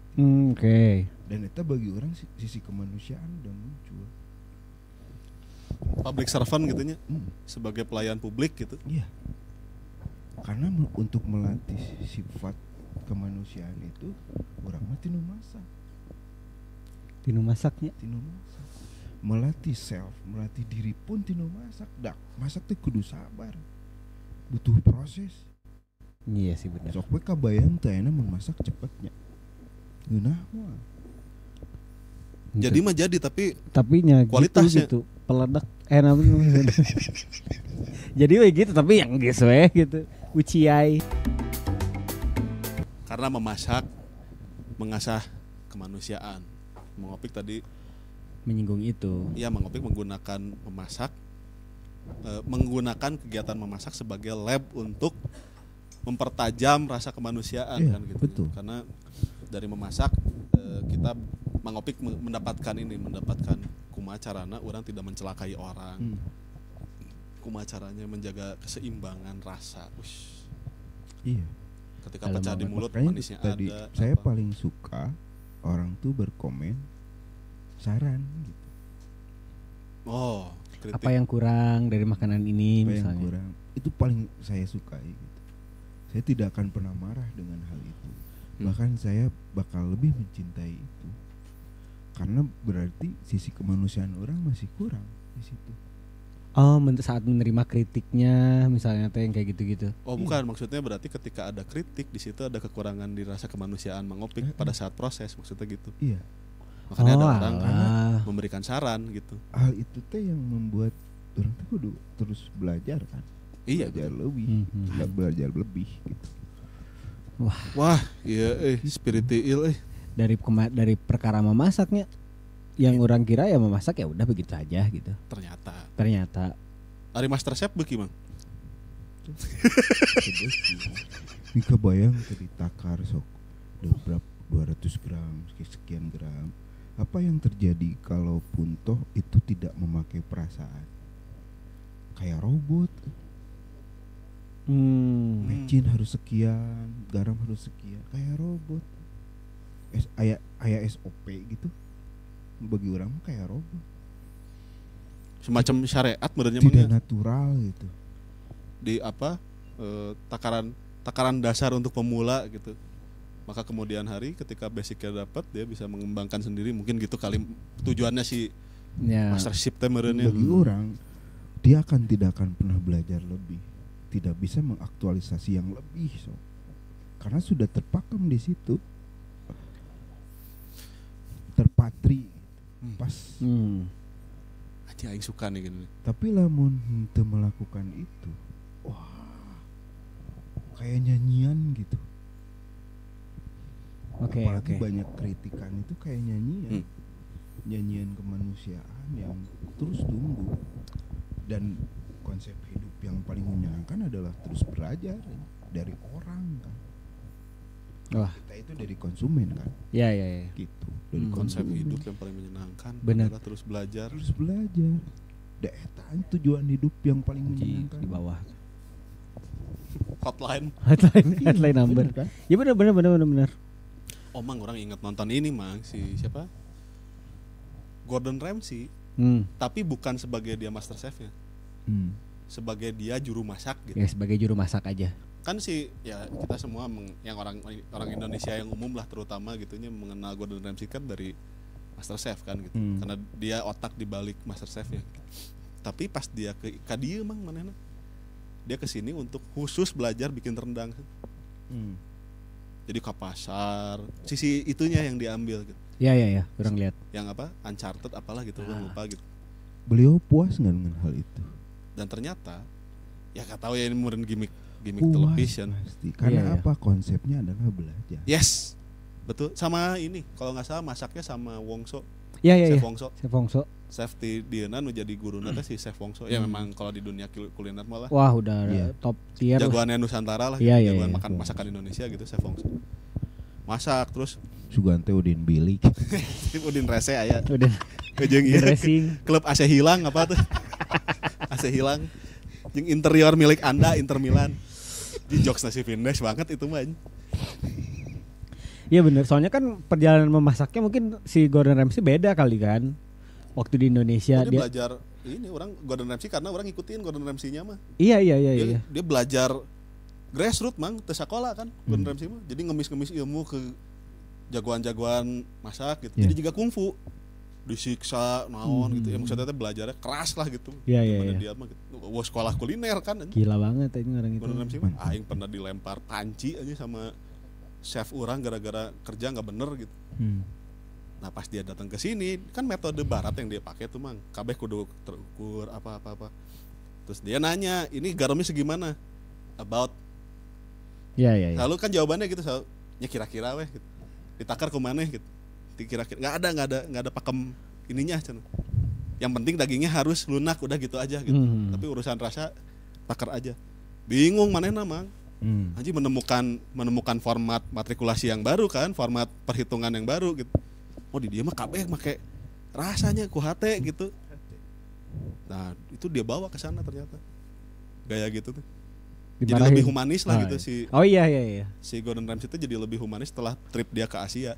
C: Oke.
A: Dan itu bagi orang sisi kemanusiaan udah muncul.
B: Public servant gitunya, sebagai pelayan publik gitu.
A: Iya. Karena untuk melatih sifat kemanusiaan itu orang mah tinu masak.
C: Tinu masaknya.
A: Melatih self, melatih diri pun tinu masak. Dak, masak teh kudu sabar. Butuh proses.
C: Iya sih benar.
A: Sok we kabayang teh enak mun masak cepetnya. Geunah mah.
B: Jadi mah jadi tapi
C: nya
B: kualitasnya.
C: gitu peledak namanya. Jadi we gitu tapi yang geus we gitu. Uciai.
B: karena memasak mengasah kemanusiaan. Mang Opik tadi
C: Menyinggung itu.
B: ya Mang Opik menggunakan memasak menggunakan kegiatan memasak sebagai lab untuk mempertajam rasa kemanusiaan
A: Iya,
B: kan gitu.
A: betul.
B: Karena dari memasak kita Mang Opik mendapatkan kumacarana orang tidak mencelakai orang. Kumacaranya menjaga keseimbangan rasa. Ush.
A: Iya.
B: Ketika
C: Dalam
B: pecah di
C: banget.
B: mulut
A: Makanya
B: manisnya
A: tadi
B: ada.
A: saya
B: apa.
A: paling suka orang tuh berkomen saran gitu.
B: Oh, kritik.
C: Apa yang kurang dari makanan ini
A: Apa yang
C: misalnya.
A: kurang itu paling saya sukai gitu. Saya tidak akan pernah marah dengan hal itu. Bahkan saya bakal lebih mencintai itu. Karena berarti sisi kemanusiaan orang masih kurang di situ.
C: Oh, saat menerima kritiknya misalnya teh yang kayak gitu-gitu.
B: Oh bukan, maksudnya berarti ketika ada kritik di situ ada kekurangan di rasa kemanusiaan Mang Opik pada saat proses, maksudnya gitu.
A: Iya.
B: Makanya ada
C: Oh,
B: orang
C: alah.
B: memberikan saran gitu.
A: Hal itu teh yang membuat orang tuh kudu terus belajar kan.
B: Iya.
A: Belajar lebih,
C: Mhm.
A: belajar lebih gitu.
B: Wah, iya spiritual
C: Dari perkara memasaknya yang orang kira ya memasak ya udah begitu aja gitu. Ternyata
B: Ari Master Chef beuki Mang.
A: Ini kebayang tadi takar sok berapa 200 gram sekian gram. Apa yang terjadi kalau puntoh itu tidak memakai perasaan? Kayak robot. Mecin harus sekian, garam harus sekian, kayak robot. Aya SOP gitu. Bagi orang mah kayak robot.
B: Semacam syariat menurutnya
A: Tidak
B: Mang.
A: natural gitu.
B: Di apa? Takaran dasar untuk pemula gitu. Maka kemudian hari ketika basicnya dapat dia bisa mengembangkan sendiri, mungkin gitu kali tujuannya si
C: ya
B: Master Chef teh meureunnya.
A: Bagi orang dia tidak akan pernah belajar lebih, tidak bisa mengaktualisasi yang lebih so. Karena sudah terpakem di situ, terpatri pas.
B: Aja aing suka nih gini.
A: Tapi lamun henteu melakukan itu, wah, kayak nyanyian gitu.
C: Oke.
A: Apalagi banyak kritikan itu kayak nyanyian, nyanyian kemanusiaan yang terus tumbuh. Dan konsep hidup yang paling menyenangkan adalah terus belajar dari orang kan.
C: Wah.
A: Kita itu dari konsumen kan,
C: Ya.
A: gitu. Dari
B: Konsep
A: konsumen.
B: hidup yang paling menyenangkan
C: Benar.
B: adalah terus belajar.
A: Terus belajar. Da eta tujuan hidup yang paling
C: Anjing,
A: menyenangkan
C: di bawah.
B: Hotline.
C: Headline number.
A: Bener kan?
C: Ya benar.
B: Oh mang orang ingat nonton ini mang si siapa? Gordon Ramsay, tapi bukan sebagai dia master chef-nya. Sebagai dia juru masak gitu.
C: Ya sebagai juru masak aja.
B: Kan si ya kita semua yang orang Indonesia yang umum lah terutama gitunya mengenal Gordon Ramsay kan dari master chef kan gitu. Karena dia otak di balik master chef-nya. Tapi pas dia ke dia mang manehna. Dia kesini untuk khusus belajar bikin rendang. Jadi ke pasar, sisi itunya yang diambil gitu.
C: Ya, kurang lihat.
B: Yang apa? Uncharted apalah gitu, gue lupa gitu.
A: Beliau puas nggak dengan hal itu?
B: Dan ternyata ya gak tahu ya ini murni gimmick
A: Puas
B: television.
A: pasti. Karena
C: Iya.
A: apa? Konsepnya adalah belajar.
B: Yes. Betul. Sama ini kalau nggak salah masaknya sama Wongso.
C: Ya.
B: Chef Wongso.
C: Chef Wongso.
B: Chef di Diana nu jadi guruna teh si Chef Wongso. Ya memang kalau di dunia kuliner malah
C: Wah, udah
A: Iya.
C: top tier.
B: jagoannya Nusantara lah,
C: Iya,
B: gitu.
C: iya,
B: Jagoan
C: iya.
B: masakan Indonesia gitu Chef Wongso. Masak terus
A: Sugante Udin Bilik.
B: Udin Rese aya.
C: Udah
B: Jeung ieu
C: dressing.
B: klub AC hilang apa tuh? AC hilang. Jeung interior milik Anda Inter Milan. Di jokes nasi Vindes banget itu mah.
C: Iya bener, soalnya kan perjalanan memasaknya mungkin si Gordon Ramsay beda kali kan. Waktu di Indonesia
B: Dia
C: dia.
B: belajar ini orang Gordon Ramsay karena orang ngikutin Gordon Ramsay-nya mah.
C: Iya.
B: Dia belajar grassroots mang teu sakola kan Gordon Ramsay mah. Jadi ngemis-ngemis ilmu ke jagoan-jagoan masak gitu.
A: Iya.
B: Jadi juga kungfu disiksa naon gitu. Ya maksudnya teh belajarnya keras lah gitu.
C: Iya.
B: Gimana dia mah gitu. Wah sekolah kuliner kan.
C: Gila banget ini orang itu.
B: Gordon Ramsay mah aing pernah dilempar panci aja sama chef orang gara-gara kerja nggak bener gitu. Nah pas dia datang ke sini kan metode barat yang dia pakai tuh mang kabeh kudu terukur apa. Terus dia nanya ini garamnya segimana about.
C: Iya.
B: Lalu kan jawabannya gitu selalu ya kira-kira weh gitu. Ditakar ke mana gitu. Kira-kira nggak ada pakem ininya cenah. Yang penting dagingnya harus lunak udah gitu aja gitu. Tapi urusan rasa takar aja. Bingung manehna mang. Anjing menemukan format matrikulasi yang baru kan, format perhitungan yang baru gitu. Oh di dia mah kabeh make rasanya ku hate gitu. Nah, itu dia bawa ke sana ternyata. Gaya gitu tuh. Jadi
C: Dimarahin.
B: lebih humanis lah gitu si
C: Oh iya.
B: si Gordon Ramsay itu jadi lebih humanis setelah trip dia ke Asia.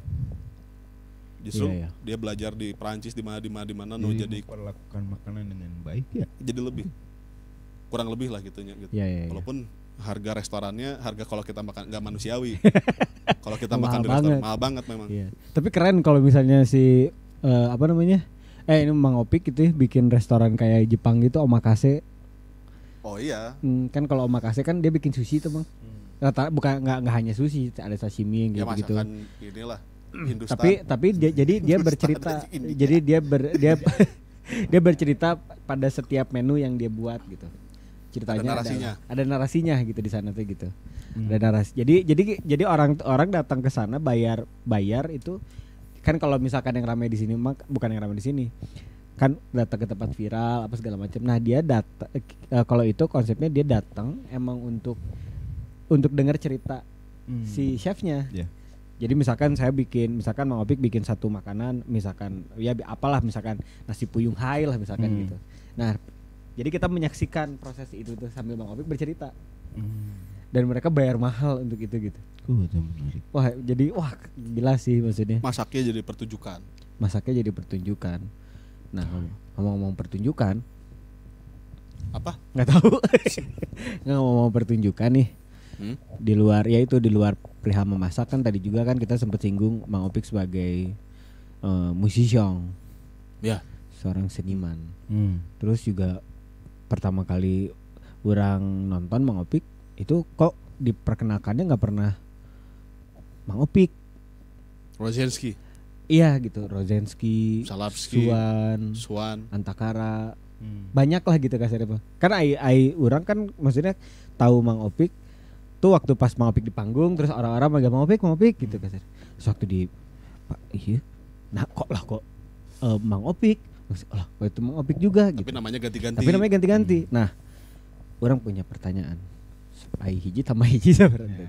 B: Justru
C: Iya.
B: dia belajar di Prancis di mana jadi
A: memperlakukan makanan dengan baik ya.
B: jadi lebih kurang lebih lah gitunya gitu.
C: Iya.
B: Walaupun harga restorannya kalau kita makan nggak manusiawi. Kalau kita
C: Mahal
B: makan di restoran
C: banget.
B: mahal banget memang.
C: Iya. Tapi keren kalau misalnya si apa namanya? Ini Mang Opik gitu ya, bikin restoran kayak Jepang gitu, omakase.
B: Oh iya.
C: Kan kalau omakase kan dia bikin sushi tuh, Bang. Bukan nggak hanya sushi, ada sashimi yang
B: Ya
C: gitu-gitu.
B: masakan inilah Hindustan.
C: Tapi jadi dia bercerita,
B: India.
C: jadi dia bercerita pada setiap menu yang dia buat gitu. Ceritanya
B: Ada narasinya.
C: ada narasinya gitu di sana tuh gitu. Ada narasi. Jadi orang datang ke sana bayar itu kan kalau misalkan yang ramai di sini bukan yang ramai di sini. Kan datang ke tempat viral apa segala macam. Nah, dia datang kalau itu konsepnya dia datang emang untuk dengar cerita si chefnya.
A: Yeah.
C: Jadi misalkan Mang Opik bikin satu makanan, misalkan ya apalah misalkan nasi puyung hai lah misalkan gitu. Nah, jadi kita menyaksikan proses itu tuh sambil Mang Opik bercerita. Dan mereka bayar mahal untuk itu gitu.
A: Itu menarik.
C: Wah gila sih maksudnya.
B: Masaknya jadi pertunjukan.
C: Masaknya jadi pertunjukan. Nah, ngomong-ngomong pertunjukan,
B: Apa?
C: nggak tahu. Ngomong pertunjukan nih. Di luar perihal memasak kan tadi juga kan kita sempat singgung Mang Opik sebagai musician.
B: Ya.
C: Seorang seniman. Terus juga pertama kali orang nonton Mang Opik itu kok diperkenalkannya nggak pernah Mang Opik.
B: Rozenski,
C: Iya gitu, Rozenski,
B: Salapski,
C: Swan, Antakara. Banyak lah gitu kasarnya. Karena orang kan maksudnya tahu Mang Opik tuh waktu pas Mang Opik di panggung terus orang-orang manggil Mang Opik gitu kasar. Terus waktu di Pak iya. Nah kok Mang Opik. Lah kok itu Mang Opik juga gitu.
B: Tapi namanya ganti-ganti.
C: Nah, orang punya pertanyaan. Ai hiji tambah hiji sebenarnya.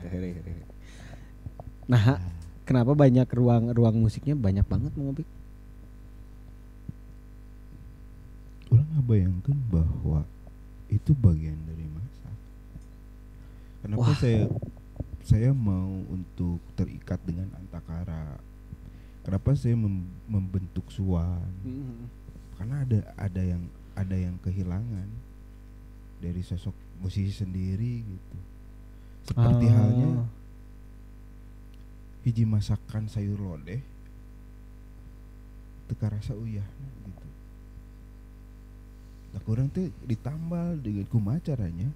C: Nah, kenapa banyak ruang musiknya banyak banget Mang Opik?
A: Ulang ngebayangkan bahwa itu bagian dari masak. Kenapa
C: Wah.
A: saya mau untuk terikat dengan Antakara? Kenapa saya membentuk Suan? Karena ada yang kehilangan dari sosok musisi sendiri gitu. Seperti halnya hiji masakan sayur lodeh teka rasa uyah gitu. Nah, kurang teh ditambal dengan kumaha caranya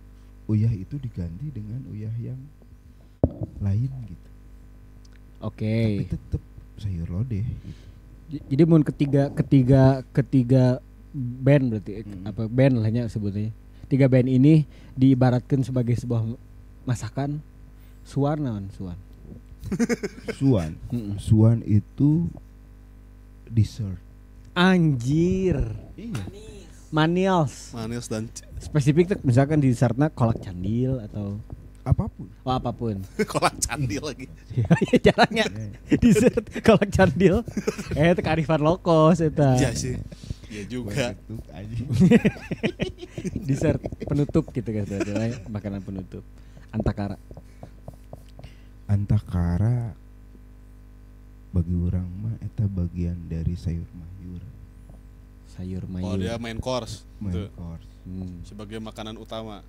A: uyah itu diganti dengan uyah yang lain gitu.
C: Oke.
A: Tapi tetap sayur lodeh gitu.
C: Jadi mun ketiga band berarti apa band lahnya sebutnya. 3 band ini diibaratkan sebagai sebuah masakan. Suan naon suan?
A: Suan. Suan itu dessert.
C: Anjir.
A: Iya.
C: Manis.
B: Manis dan
C: Spesifik tuh misalkan di dessertnya kolak candil atau
A: Apapun.
C: apapun.
B: kolak candil lagi.
C: Ya caranya dessert kolak candil. Itu kearifan lokos eta.
B: Iya sih. Iya juga.
A: Itu aja.
C: Dessert penutup gitu guys berarti makanan penutup. Antakara.
A: Antakara bagi orang mah eta bagian dari sayur mayur.
C: Sayur mayur.
B: Oh dia main course.
A: Main
B: Tuh.
A: course.
B: Sebagai makanan utama.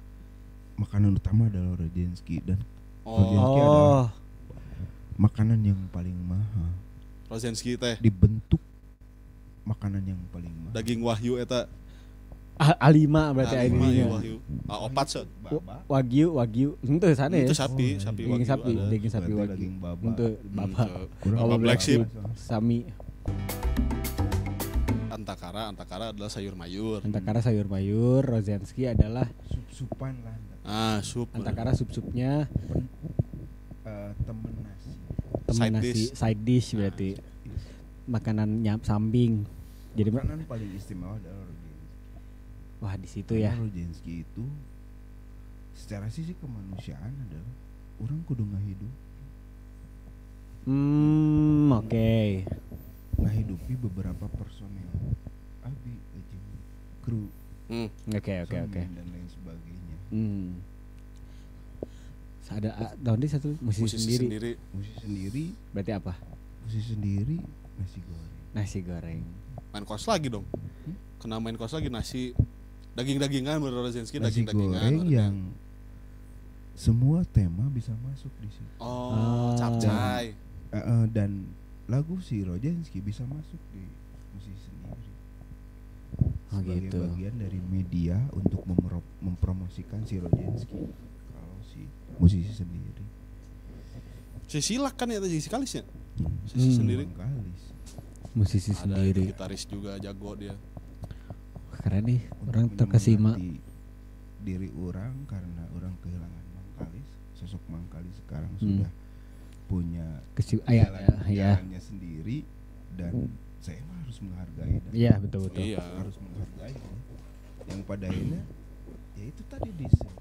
A: Makanan utama adalah Rojenski dan
B: Oh,
A: Rojenski
C: Oh.
A: adalah makanan yang paling mahal.
B: Rozenski teh
A: Dibentuk makanan yang paling mahal.
B: daging wahyu eta.
C: A5 berarti
B: Ah,
C: ininya.
B: iya, wahyu. Opat set.
A: Baba.
C: Wagyu itu sana ya.
B: Itu sapi
A: Oh,
B: wagyu
C: Daging sapi,
B: ada.
C: daging sapi
A: Berarti
C: wagyu.
A: daging baba.
C: Untuk baba.
A: Kurang
B: Baba
A: lebih
B: black sheep.
A: baba.
C: Sami.
B: Antakara adalah sayur mayur.
C: Antakara sayur mayur, Rozenski adalah
A: Sup-supan lah.
B: Ah, sup.
C: Antakara sup-supnya,
A: Temen nasi.
C: temen
B: Side
C: nasi,
B: dish.
C: side dish berarti. Makanan samping. Jadi
A: Makanan paling istimewa adalah Rojenski.
C: wah di situ ya.
A: Karena Rojenski itu secara sisi kemanusiaan adalah orang kudu ngahidup
C: Oke.
A: ngahidupi beberapa personel abi jeung kru
C: Oke.
A: soundman dan lain sebagainya.
C: Ada tahun ini satu musisi sendiri.
A: Musisi sendiri
C: Berarti apa?
A: musisi sendiri nasi goreng.
C: Nasi goreng.
B: Main kos lagi dong. Kena main kos lagi nasi daging-dagingan menurut Rozenski
A: Nasi
B: daging-dagingan.
A: goreng yang semua tema bisa masuk di situ.
B: Oh, capcay.
A: Dan lagu si Rojenski bisa masuk di musisi sendiri.
C: Oh,
A: Sebagai
C: gitu.
A: bagian dari media untuk mempromosikan si Rojenski kalau si musisi sendiri.
B: Si Silak kan ya tadi si Kalis ya? Sisi sendiri.
A: Kalis.
C: Musisi
B: Ada
C: sendiri.
B: gitaris juga jago dia.
C: Keren nih,
A: Untuk
C: orang terkesima.
A: menyemangati diri orang karena orang kehilangan Mang Kalis. Sosok Mang Kalis sekarang sudah punya jalannya sendiri dan saya mah harus menghargai dan
C: Iya, betul.
B: Iya.
A: harus menghargai yang pada akhirnya ya itu tadi dessert.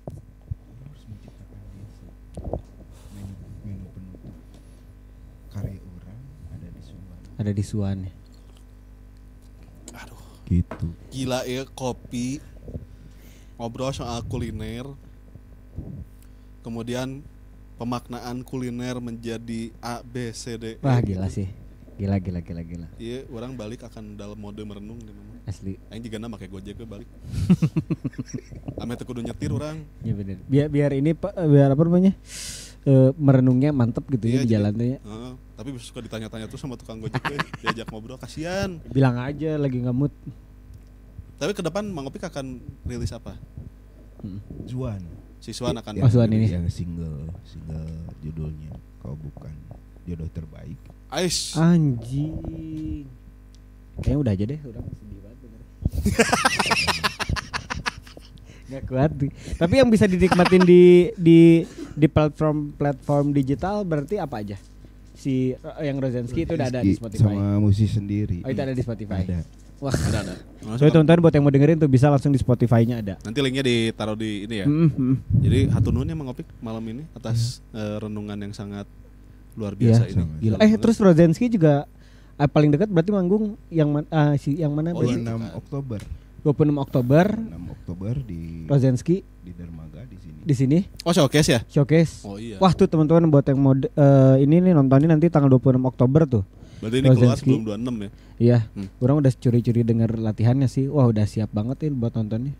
A: Orang harus menciptakan dessert. Menu penutup karya orang ada di Suwan.
C: Ada di Suan.
B: Aduh,
A: Gitu.
B: gila ya kopi. Ngobrol soal kuliner. Kemudian pemaknaan kuliner menjadi A B C D.
C: Wah, gila sih. Gila.
B: Iya, orang balik akan dalam mode merenung di mana.
C: Asli.
B: Aing juga pakai Gojek gue balik. Ame teu kudu nyetir orang.
C: Iya benar. Biar ini biar apa namanya? Merenungnya mantep gitu ya
B: Iya,
C: di
B: jadi-
C: jalan tuh ya.
B: Tapi suka ditanya-tanya tuh sama tukang Gojek gue, diajak ngobrol kasihan.
C: Bilang aja lagi nggak mood.
B: Tapi ke depan Mang Opik akan rilis apa?
A: Zuan.
B: Siswan akan
C: Oh, Zuan ini.
A: Yang single judulnya Kau Bukan Jodoh Terbaik.
B: Ais.
C: Anjing. Kayaknya udah aja deh, udah sedih banget bener. Nggak kuat. Tapi yang bisa dinikmatin di platform digital berarti apa aja? Si yang Rozenski itu udah ada di Spotify.
A: Sama musisi sendiri.
C: Oh, itu ada di Spotify.
A: Ada.
C: Wah,
B: Ada.
C: so teman-teman buat yang mau dengerin tuh bisa langsung di Spotify-nya ada.
B: Nanti linknya ditaruh di ini ya. Jadi hatur nuhun ya Mang Opik malam ini atas renungan yang sangat luar biasa
C: Iya,
B: ini.
C: Gila. Terus Rozenski juga paling dekat berarti manggung yang mana?
B: Oh, iya.
A: 26 Oktober.
C: 26 Oktober
A: 6 Oktober di
C: Rozenski
A: Dermaga di sini.
C: di sini
B: Oh, showcase ya?
C: showcase.
B: Oh iya.
C: Wah tuh teman-teman buat yang mau ini nih nontonnya nanti tanggal 26 Oktober tuh.
B: Berarti ini keluar
C: Rozenski.
B: sebelum 26 ya?
C: Iya,
B: Hmm.
C: orang udah curi-curi denger latihannya sih. Wah udah siap banget ini buat nontonnya.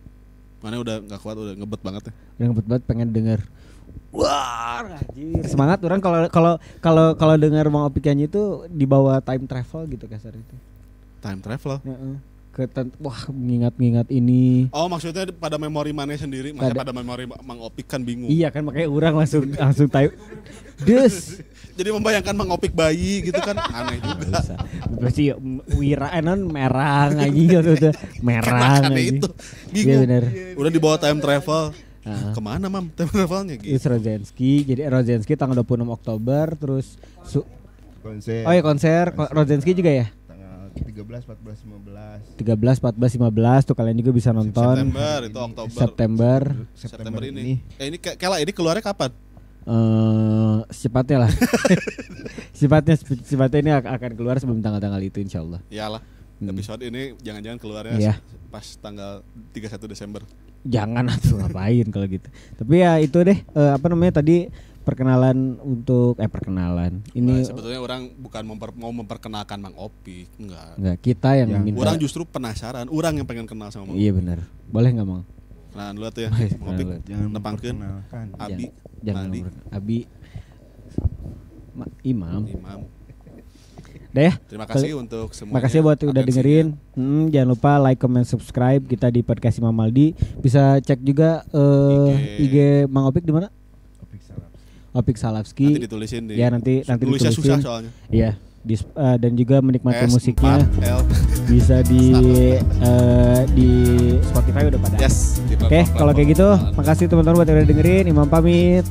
B: Mana udah nggak kuat, udah ngebet banget ya?
C: Udah ngebet banget pengen denger. Wah, anjir. Semangat orang kalau dengar Mang Opik nyanyi itu dibawa time travel gitu kasar itu.
B: Time travel.
C: Heeh. Wah, mengingat-ingat ini.
B: Oh, maksudnya pada memori mana sendiri? Masa pada memori Mang Opik kan bingung.
C: Iya kan makanya orang langsung tahu. Des.
B: Jadi membayangkan Mang Opik bayi gitu kan aneh juga.
C: Pasti Wira non merang aja gitu. Merang
B: Kan
C: aja.
B: itu
C: Iya
B: bingung.
C: benar.
B: Udah dibawa time travel.
C: Heeh.
B: Kemana mam time travelnya gitu?
C: Itu Rozenski. Jadi Rozenski tanggal 26 Oktober terus
A: Konser.
C: oh ya konser Rozenski juga ya?
A: Tanggal 13, 14, 15.
C: 13, 14, 15 tuh kalian juga bisa nonton.
B: September itu Oktober.
C: September
B: ini. Ini Kela ini keluarnya kapan?
C: Secepatnya lah. Secepatnya ini akan keluar sebelum tanggal-tanggal itu insyaallah.
B: Iyalah. Episode ini jangan-jangan keluarnya
C: Iya.
B: pas tanggal 31 Desember.
C: Jangan atuh ngapain kalau gitu. Tapi ya itu deh apa namanya tadi perkenalan. Ini
B: Sebetulnya orang bukan mau memperkenalkan Mang Opik, enggak.
C: enggak kita yang
A: Yang
C: minta.
B: Orang justru penasaran, orang yang pengen kenal sama Mang.
C: Iya benar. Boleh enggak, Mang?
B: Nah, dulu tuh ya,
C: Boleh,
B: Mang Opik.
C: boleh.
A: Jangan
B: Nepangkeun.
A: memperkenalkan.
B: Abi,
C: Jangan
B: Mali,
C: Abi Imam.
B: Imam.
C: Udah ya.
B: Terima kasih untuk semuanya.
C: Makasih buat udah
B: atensinya.
C: dengerin. Jangan lupa like, comment, subscribe kita di podcast Imam Maldi. Bisa cek juga IG Mang Opik di mana?
A: Opik Salap.
C: Opik Salapski.
B: Nanti ditulisin di.
C: Ya nanti
B: Nulisnya
C: ditulisin.
B: susah soalnya.
C: Iya. Dan juga menikmati
B: S4L.
C: musiknya bisa di Spotify udah pada.
B: Yes. di
C: Oke,
B: platform-platform
C: kalau kayak gitu,
B: perkenalan.
C: makasih teman-teman buat yang udah dengerin. Imam pamit.